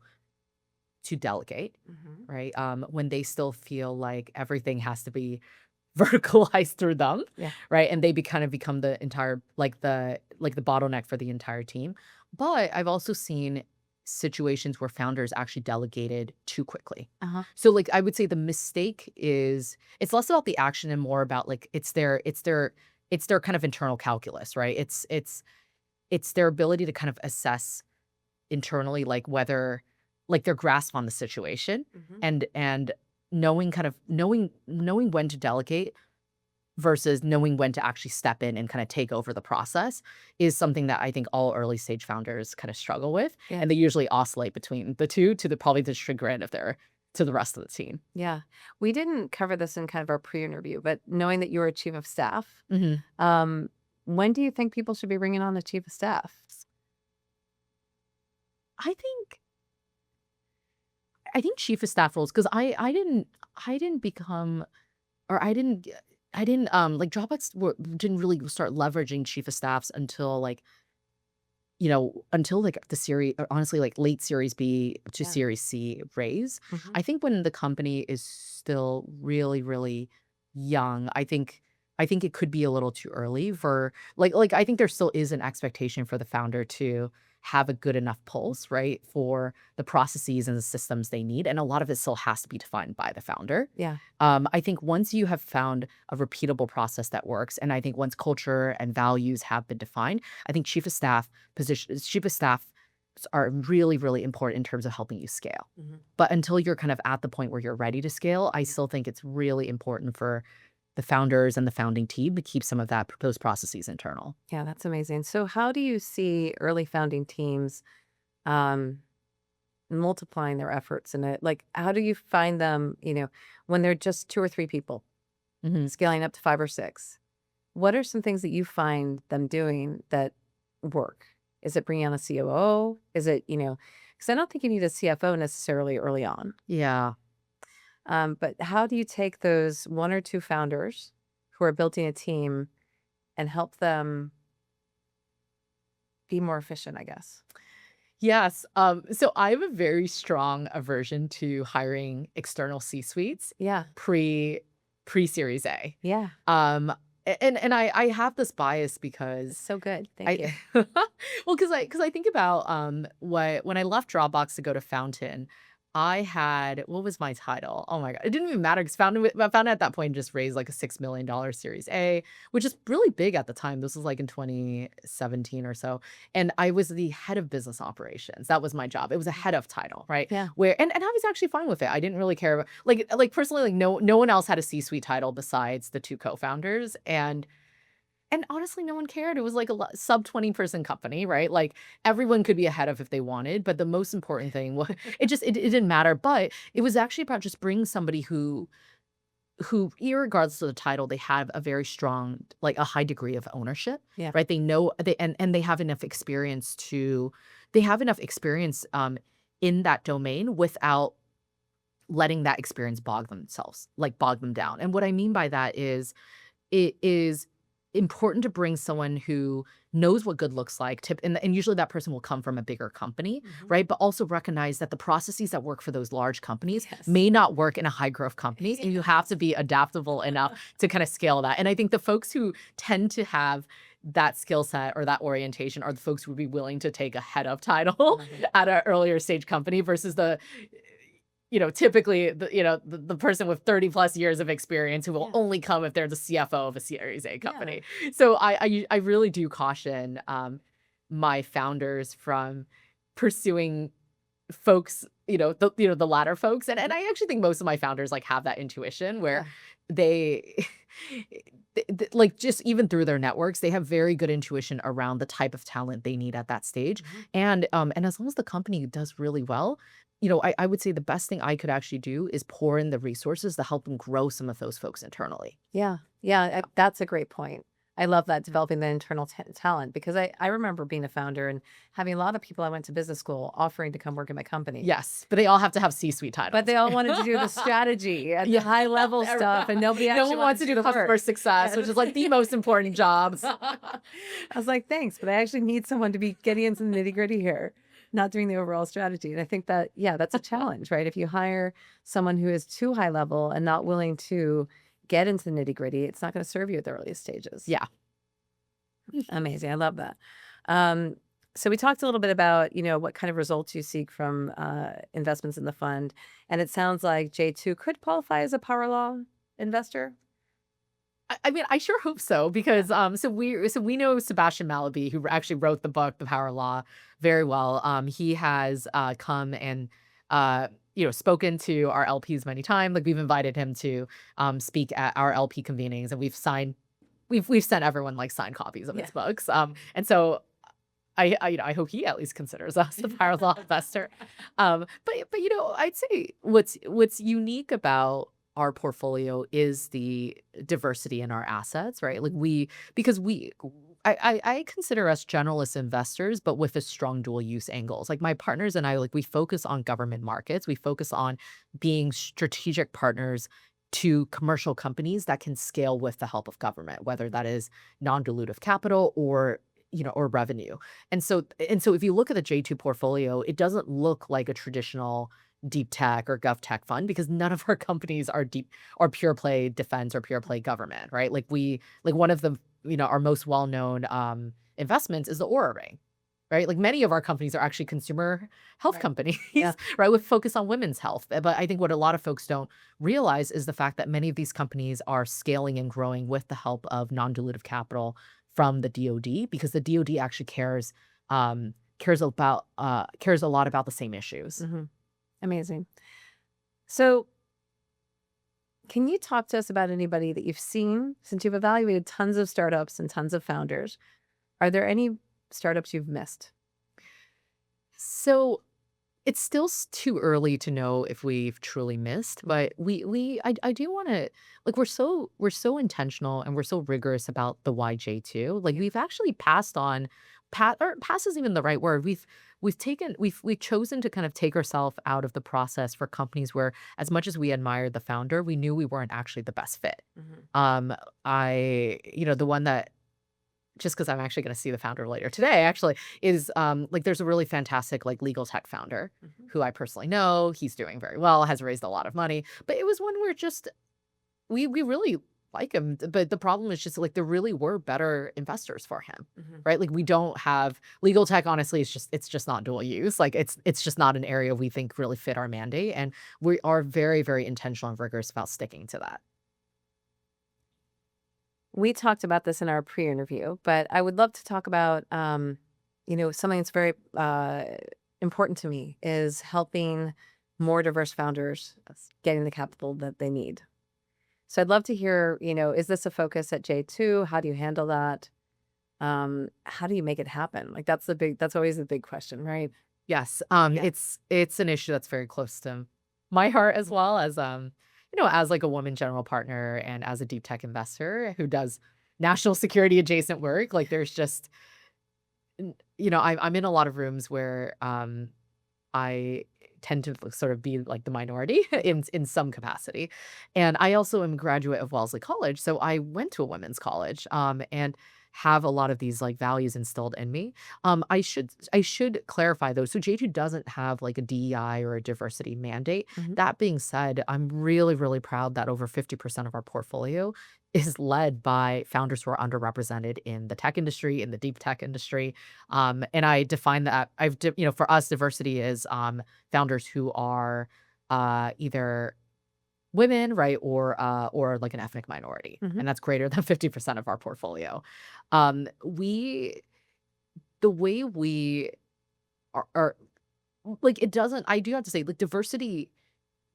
S1: delegate,
S2: Hmm.
S1: right? When they still feel like everything has to be verticalized through them,
S2: Yeah.
S1: right? And they kind of become the entire, like the bottleneck for the entire team. But I've also seen situations where founders actually delegated too quickly.
S2: Uh-huh.
S1: So like I would say the mistake is it's less about the action and more about like it's their kind of internal calculus, right? It's their ability to kind of assess internally, like whether like their grasp on the situation
S2: Hmm.
S1: and knowing when to delegate versus knowing when to actually step in and kind of take over the process is something that I think all early stage founders kind of struggle with.
S2: Yeah.
S1: And they usually oscillate between the two to the probably the chagrin of their to the rest of the team.
S2: Yeah. We didn't cover this in kind of our pre-interview, but knowing that you were a chief of staff,
S1: Mhm.
S2: um, when do you think people should be bringing on a chief of staff?
S1: I think I think chief of staff roles because I didn't become or I didn't like didn't really start leveraging chief of staffs until like until like the series, or honestly, like late Series B to
S2: Yeah.
S1: Series C raise.
S2: Hmm.
S1: I think when the company is still really, really young, I think it could be a little too early for like I think there still is an expectation for the founder to have a good enough pulse, right, for the processes and the systems they need. And a lot of it still has to be defined by the founder.
S2: Yeah.
S1: I think once you have found a repeatable process that works, and I think once culture and values have been defined, I think chief of staff are really, really important in terms of helping you scale.
S2: Hmm.
S1: But until you're kind of at the point where you're ready to scale, I still think it's really important for the founders and the founding team to keep some of those processes internal.
S2: Yeah, that's amazing. So how do you see early founding teams um, multiplying their efforts in it? Like, how do you find them, when they're just two or three people
S1: Mhm.
S2: scaling up to five or six? What are some things that you find them doing that work? Is it bringing on a COO? Is it, because I don't think you need a CFO necessarily early on.
S1: Yeah.
S2: But how do you take those one or two founders who are building a team and help them be more efficient, I guess?
S1: Yes. So I have a very strong aversion to hiring external C-suites
S2: Yeah.
S1: pre pre Series A.
S2: Yeah.
S1: Um, and I have this bias
S2: It's
S1: because
S2: so good. Thank
S1: I
S2: you.
S1: well, because I think about, when I left Dropbox to go to Fountain, I had what was my title? Oh my god, it didn't even matter because Fountain at that point just raised, like, a $6 million Series A, which is really big at the time. This was, like, in 2017 or so, and I was the head of business operations. That was my job. It was a head of title, right?
S2: Yeah.
S1: Where and I was actually fine with it. I didn't really care about personally, like, no one else had a C-suite title besides the 2 co-founders, and honestly, no one cared. It was like a sub 20-person company, right? Like everyone could be ahead of if they wanted, but the most important thing was it didn't matter. But it was actually about just bringing somebody who, irregardless of the title, they have a very strong, like a high degree of ownership,
S2: Yeah.
S1: right? They know and they have enough experience in that domain without letting that experience bog them down. And what I mean by that is it is important to bring someone who knows what good looks like, and usually that person will come from a bigger company,
S2: Mhm.
S1: right? But also recognize that the processes that work for those large companies
S2: Yes.
S1: may not work in a high growth companies, and you have to be adaptable enough to kind of scale that. And I think the folks who tend to have that skill set or that orientation are the folks who would be willing to take a head of title
S2: Mhm.
S1: at an earlier stage company versus typically the person with 30 plus years of experience who will
S2: Yeah.
S1: only come if they're the CFO of a Series A
S2: Yeah.
S1: company. So I really do caution my founders from pursuing folks, the latter folks. And I actually think most of my founders like have that intuition where
S2: Yeah.
S1: they like just even through their networks, they have very good intuition around the type of talent they need at that stage.
S2: Mhm.
S1: And as long as the company does really well, I would say the best thing I could actually do is pour in the resources to help them grow some of those folks internally.
S2: Yeah. Yeah. That's a great point. I love that, developing the internal talent, because I remember being a founder and having a lot of people I went to business school offering to come work at my company.
S1: Yes, but they all have to have C-suite
S2: But
S1: titles.
S2: they all wanted to do the strategy and the
S1: Yeah.
S2: high level stuff, and nobody
S1: No
S2: actually
S1: one
S2: wanted
S1: wants
S2: to
S1: to do
S2: do
S1: the
S2: the
S1: customer
S2: work.
S1: success, which is like the most important jobs.
S2: I was like, thanks, but I actually need someone to be getting into the nitty gritty here, not doing the overall strategy. And I think that, yeah, that's a challenge, right? If you hire someone who is too high level and not willing to get into the nitty gritty, it's not going to serve you at the earliest stages.
S1: Yeah.
S2: Amazing. I love that. Um, so we talked a little bit about, what kind of results you seek from investments in the fund. And it sounds like J2 could qualify as a power law investor.
S1: I mean, I sure hope so because so we know Sebastian Mallaby, who actually wrote the book The Power Law, very well. He has come and spoken to our LPs many times. Like we've invited him to speak at our LP convenings, and we've sent everyone like signed copies of
S2: Yeah.
S1: his books. And so I hope he at least considers us a power law investor. But I'd say what's unique about our portfolio is the diversity in our assets, right? Like because I consider us generalist investors, but with a strong dual use angles. Like my partners and I, like we focus on government markets. We focus on being strategic partners to commercial companies that can scale with the help of government, whether that is non-dilutive capital or revenue. And so if you look at the J2 portfolio, it doesn't look like a traditional deep tech or gov tech fund because none of our companies are deep or pure play defense or pure play government, right? Like one of the, our most well-known investments is the Aura Ring. Right. Like many of our companies are actually consumer health
S2: Right.
S1: companies,
S2: Yeah.
S1: right? With focus on women's health. But I think what a lot of folks don't realize is the fact that many of these companies are scaling and growing with the help of non-dilutive capital from the DoD because the DoD actually cares a lot about the same issues.
S2: Hmm. Amazing. So can you talk to us about anybody that you've seen, since you've evaluated tons of startups and tons of founders? Are there any startups you've missed?
S1: So it's still too early to know if we've truly missed, but I do want to like we're so intentional and we're so rigorous about the YJ2. Like we've actually passed on pass isn't even the right word. We've chosen to kind of take ourselves out of the process for companies where as much as we admired the founder, we knew we weren't actually the best fit.
S2: Mhm.
S1: The one that just because I'm actually gonna see the founder later today, actually, is, like, there's a really fantastic, like, legal tech founder
S2: Mhm.
S1: who I personally know. He's doing very well, has raised a lot of money, but it was one where just we really like him, but the problem is just, like, there really were better investors for him,
S2: Mhm.
S1: right? Like, we don't have legal tech, honestly, it's just not dual use. Like, it's just not an area we think really fit our mandate, and we are very, very intentional and rigorous about sticking to that.
S2: We talked about this in our pre-interview, but I would love to talk about, something that's very important to me is helping more diverse founders getting the capital that they need. So I'd love to hear, is this a focus at J2? How do you handle that? How do you make it happen? Like that's always the big question, right?
S1: Yes,
S2: Yeah.
S1: it's an issue that's very close to my heart as well as like a woman general partner and as a deep tech investor who does national security adjacent work. Like there's just, I'm in a lot of rooms where I tend to sort of be like the minority in some capacity. And I also am a graduate of Wellesley College, so I went to a women's college, and have a lot of these like values instilled in me. I should clarify though. So J2 doesn't have like a DEI or a diversity mandate.
S2: Mhm.
S1: That being said, I'm really, really proud that over 50% of our portfolio is led by founders who are underrepresented in the tech industry, in the deep tech industry. And I define that for us, diversity is founders who are either women, right, or like an ethnic minority,
S2: Mhm.
S1: and that's greater than 50% of our portfolio. We the way we are like, it doesn't I do have to say, like, diversity,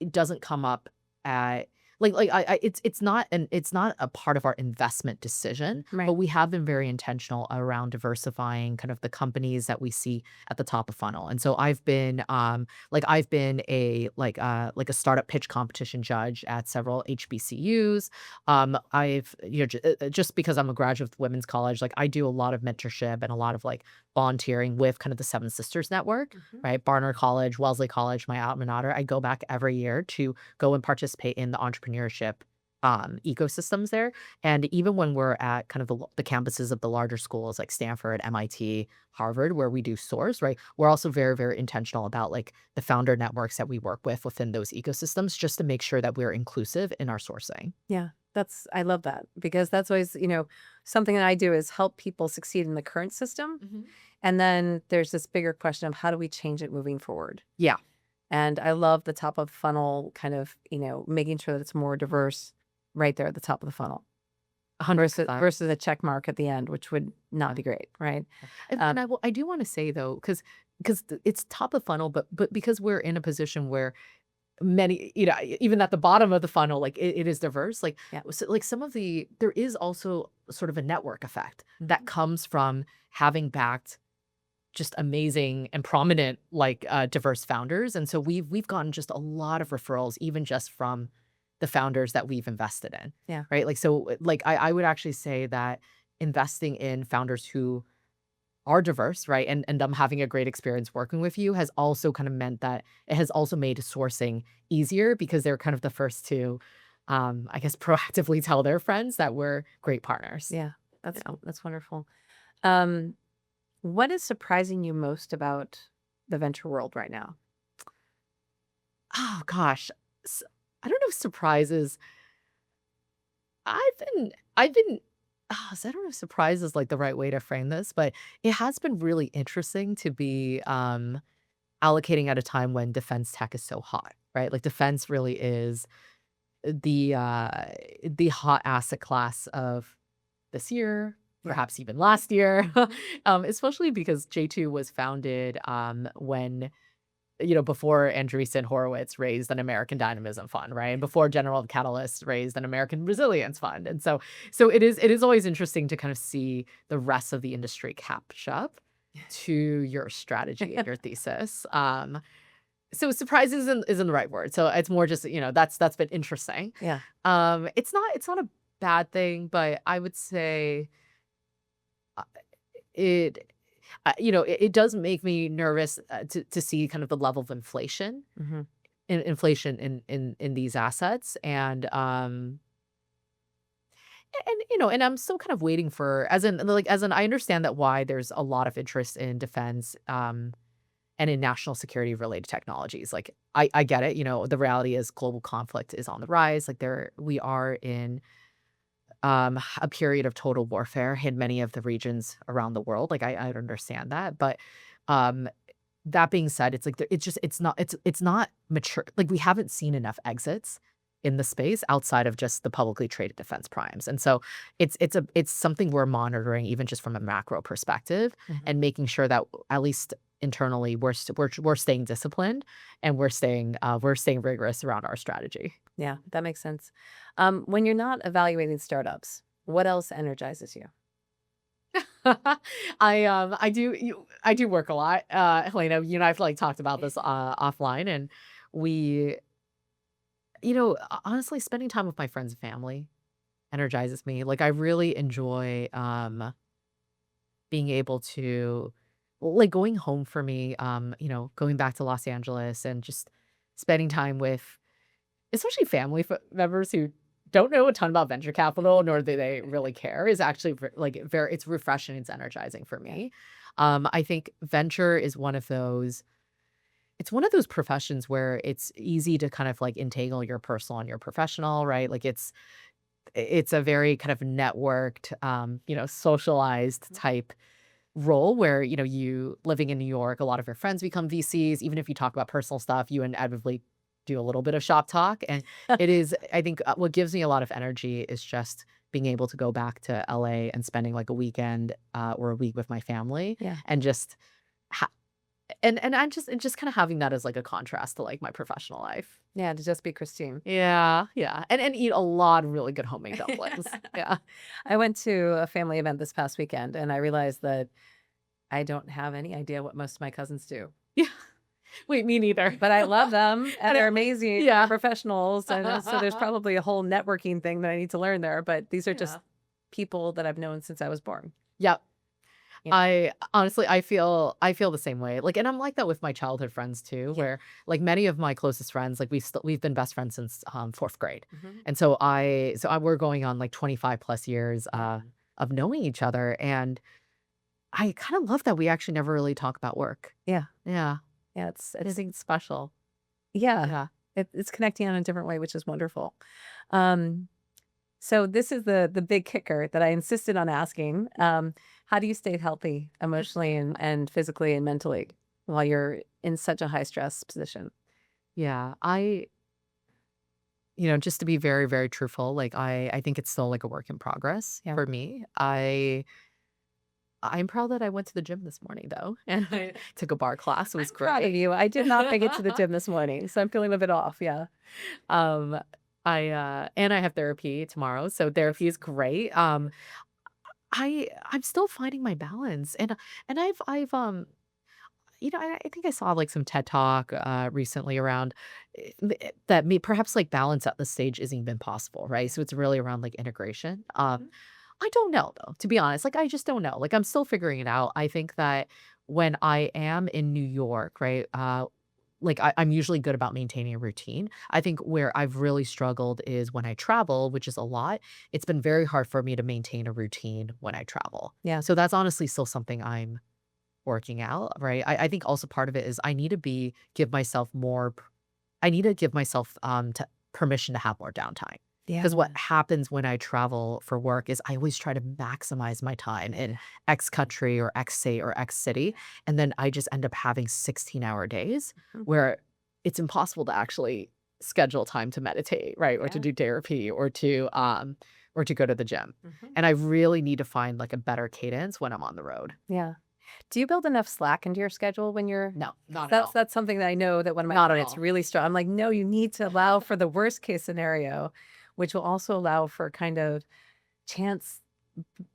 S1: it doesn't come up at it's not a part of our investment decision,
S2: Right.
S1: but we have been very intentional around diversifying kind of the companies that we see at the top of funnel. And so I've been like a startup pitch competition judge at several HBCUs. I've just because I'm a graduate of women's college, like I do a lot of mentorship and a lot of like volunteering with kind of the Seven Sisters Network,
S2: Mhm.
S1: right? Barnard College, Wellesley College, my alma mater. I go back every year to go and participate in the entrepreneurship ecosystems there. And even when we're at kind of the campuses of the larger schools like Stanford, MIT, Harvard, where we do source, right? We're also very, very intentional about like the founder networks that we work with within those ecosystems, just to make sure that we're inclusive in our sourcing.
S2: Yeah, I love that because that's always, something that I do is help people succeed in the current system.
S1: Mhm.
S2: And then there's this bigger question of how do we change it moving forward?
S1: Yeah,
S2: And I love the top of the funnel kind of, making sure that it's more diverse right there at the top of the funnel versus
S1: 100%.
S2: a check mark at the end, which would not be great, right?
S1: And
S2: Um,
S1: I do want to say though, because it's top of funnel, but because we're in a position where many, even at the bottom of the funnel, like it is diverse. Like,
S2: yeah.
S1: so, like there is also sort of a network effect that
S2: Mhm.
S1: comes from having backed just amazing and prominent like diverse founders. And so we've gotten just a lot of referrals, even just from the founders that we've invested in.
S2: Yeah.
S1: Right. Like, so like I would actually say that investing in founders who are diverse, right, and them having a great experience working with you has also kind of meant that it has also made sourcing easier because they're kind of the first to, I guess, proactively tell their friends that we're great partners.
S2: Yeah.
S1: You
S2: That's
S1: know?
S2: that's wonderful. Um, what is surprising you most about the venture world right now?
S1: Oh gosh, s I don't know if surprises. I've been so I don't know if surprise is like the right way to frame this, but it has been really interesting to be allocating at a time when defense tech is so hot, right? Like defense really is the uh the hot asset class of this year,
S2: Yeah.
S1: perhaps even last year.
S2: Mhm.
S1: Especially because J2 was founded when before Andreessen Horowitz raised an American Dynamism Fund, right? And before General Catalyst raised an American Resilience Fund. And so it is always interesting to kind of see the rest of the industry catch up to your strategy and your thesis. So surprise isn't the right word. So it's more just, that's been interesting.
S2: Yeah.
S1: It's not a bad thing, but I would say uh, it it does make me nervous to see kind of the level of
S2: Hmm.
S1: inflation in these assets. And I'm still kind of waiting for, as in I understand that why there's a lot of interest in defense and in national security related technologies. Like I get it. The reality is global conflict is on the rise. Like we are in a period of total warfare in many of the regions around the world. Like I understand that, but um that being said, it's like it's not mature. Like we haven't seen enough exits in the space outside of just the publicly traded defense primes. And so it's something we're monitoring even just from a macro perspective
S2: Hmm.
S1: and making sure that at least internally we're staying disciplined and we're staying rigorous around our strategy.
S2: Yeah, that makes sense. When you're not evaluating startups, what else energizes you?
S1: I do work a lot. Helena, you and I've like talked about this offline, and we, honestly, spending time with my friends and family energizes me. Like I really enjoy being able to, like, going home for me, going back to Los Angeles and just spending time with especially family members who don't know a ton about venture capital, nor do they really care, is actually like very it's refreshing, it's energizing for
S2: Yeah.
S1: me. I think venture is one of those professions where it's easy to kind of like entangle your personal and your professional, right? Like it's a very kind of networked, socialized
S2: Mhm.
S1: type role where, you living in New York, a lot of your friends become VCs. Even if you talk about personal stuff, you inevitably do a little bit of shop talk. And it is, I think, what gives me a lot of energy is just being able to go back to LA and spending like a weekend or a week with my family
S2: Yeah.
S1: and just And I'm just kind of having that as like a contrast to like my professional life.
S2: Yeah, to just be Christine.
S1: Yeah, yeah. And eat a lot of really good homemade dumplings. Yeah.
S2: I went to a family event this past weekend and I realized that I don't have any idea what most of my cousins do.
S1: Yeah. Wait, me neither.
S2: But I love them and
S1: And
S2: they're
S1: it
S2: amazing
S1: yeah.
S2: professionals. And so there's probably a whole networking thing that I need to learn there. But these are just
S1: Yeah.
S2: people that I've known since I was born.
S1: Yep.
S2: Yeah.
S1: I honestly, I feel the same way. Like, and I'm like that with my childhood friends too,
S2: Yeah.
S1: where like many of my closest friends, like we've been best friends since fourth grade,
S2: Mhm.
S1: and so we're going on like 25 plus years
S2: Yeah.
S1: of knowing each other, and I kind of love that we actually never really talk about work.
S2: Yeah.
S1: Yeah,
S2: Yeah.
S1: I
S2: It's,
S1: think it's special.
S2: yeah,
S1: Yeah.
S2: it's connecting on a different way, which is wonderful. Um, so this is the big kicker that I insisted on asking. How do you stay healthy emotionally and physically and mentally while you're in such a high stress position?
S1: Yeah, just to be very, very truthful, like I think it's still like a work in progress
S2: Yeah.
S1: for me. I'm proud that I went to the gym this morning though, and I took a bar class. It was
S2: I'm proud of
S1: great.
S2: you. I did not make it to the gym this morning, so I'm feeling a bit off. Yeah.
S1: Um, and I have therapy tomorrow, so therapy is great. I'm still finding my balance, and I think I saw like some TED Talk recently around that me perhaps like balance at this stage isn't even possible, right? So it's really around like integration.
S2: Mhm.
S1: I don't know though, to be honest. Like I just don't know. Like I'm still figuring it out. I think that when I am in New York, right? Like I'm usually good about maintaining a routine. I think where I've really struggled is when I travel, which is a lot. It's been very hard for me to maintain a routine when I travel.
S2: Yeah.
S1: So that's honestly still something I'm working out, right? I think also part of it is I need to give myself I need to give myself permission to have more downtime.
S2: Yeah.
S1: Because what happens when I travel for work is I always try to maximize my time in X country or X state or X city. And then I just end up having 16-hour days
S2: Mhm.
S1: where it's impossible to actually schedule time to meditate, right? Or to
S2: Yeah.
S1: do therapy or to go to the gym.
S2: Mhm.
S1: And I really need to find like a better cadence when I'm on the road.
S2: Yeah. Do you build enough slack into your schedule when you're
S1: No, not at
S2: that's
S1: all.
S2: that's something that I know that when my
S1: Not at
S2: clients
S1: all.
S2: really strong, I'm like, no, you need to allow for the worst case scenario, which will also allow for kind of chance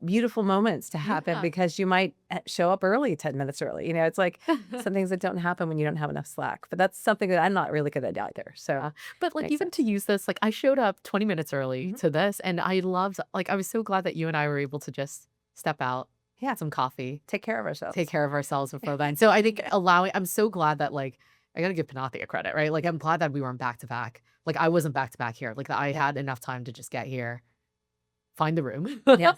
S2: beautiful moments to happen
S1: Yeah.
S2: because you might show up early 10 minutes early. It's like some things that don't happen when you don't have enough slack. But that's something that I'm not really good at either. So
S1: Yeah. But, like,
S2: makes
S1: even to
S2: sense.
S1: use this, like, I showed up 20 minutes early
S2: Mhm.
S1: to this, and I loved like, I was so glad that you and I were able to just step out,
S2: Yeah.
S1: get some coffee,
S2: Take care of
S1: take
S2: ourselves.
S1: care of ourselves before then. So I think I'm so glad that, like I gotta give Panathia credit, right? Like, I'm glad that we weren't back to back. Like, I wasn't back to back here. Like, that I
S2: Yeah.
S1: had enough time to just get here, find the room,
S2: Yeah.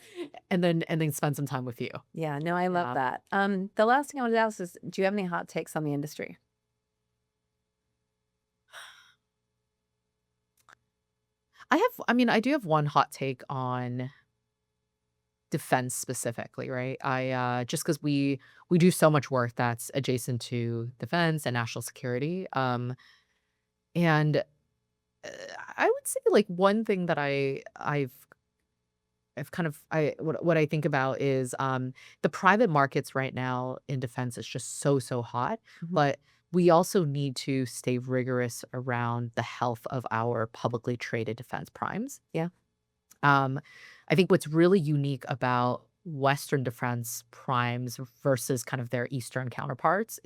S1: and then spend some time with you.
S2: Yeah. No, I love
S1: Yeah.
S2: that. The last thing I wanted to ask is, do you have any hot takes on the industry?
S1: I mean, I do have one hot take on defense specifically, right? Just because we do so much work that's adjacent to defense and national security. And I would say like one thing that I've kind of what I think about is the private markets right now in defense is just so hot,
S2: Mhm.
S1: but we also need to stay rigorous around the health of our publicly traded defense primes.
S2: Yeah.
S1: Um, I think what's really unique about Western defense primes versus kind of their Eastern counterparts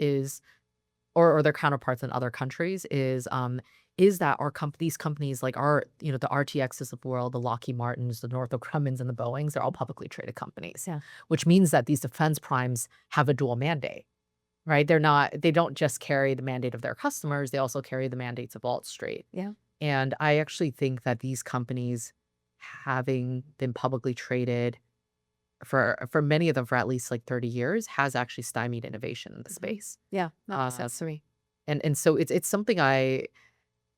S1: or their counterparts in other countries is that these companies like the RTXs of the world, the Lockheed Martins, the Northrop Grumman's, and the Boeings, they're all publicly traded companies,
S2: Yeah.
S1: which means that these defense primes have a dual mandate, right? They don't just carry the mandate of their customers, they also carry the mandates of Wall Street.
S2: Yeah.
S1: And I actually think that these companies, having been publicly traded for many of them for at least like 30 years, has actually stymied innovation in the
S2: Mhm.
S1: space.
S2: Yeah. That makes
S1: Uh,
S2: sense to me.
S1: and so it's something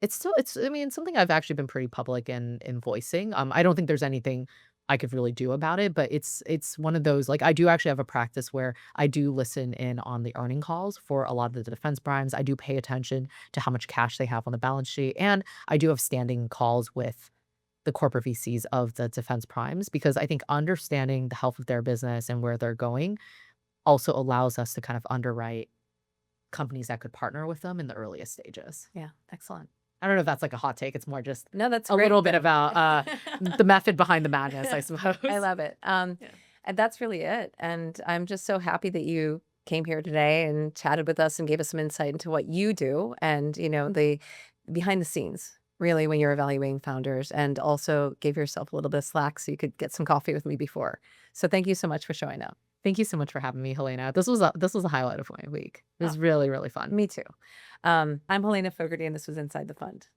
S1: it's I mean, it's something I've actually been pretty public in voicing. I don't think there's anything I could really do about it, but it's one of those like I do actually have a practice where I do listen in on the earning calls for a lot of the defense primes. I do pay attention to how much cash they have on the balance sheet, and I do have standing calls with the corporate VCs of the defense primes because I think understanding the health of their business and where they're going also allows us to kind of underwrite companies that could partner with them in the earliest stages.
S2: Yeah, excellent.
S1: I don't know if that's like a hot take. It's more just
S2: No, that's
S1: a
S2: great.
S1: little bit about the method behind the madness, I suppose.
S2: I love it.
S1: Yeah.
S2: And that's really it. And I'm just so happy that you came here today and chatted with us and gave us some insight into what you do and, the behind the scenes, really, when you're evaluating founders, and also gave yourself a little bit of slack so you could get some coffee with me before. So thank you so much for showing up.
S1: Thank you so much for having me, Helena. This was a highlight of my week. It was really, really fun.
S2: Me too. I'm Helena Fogarty, and this was Inside the Fund.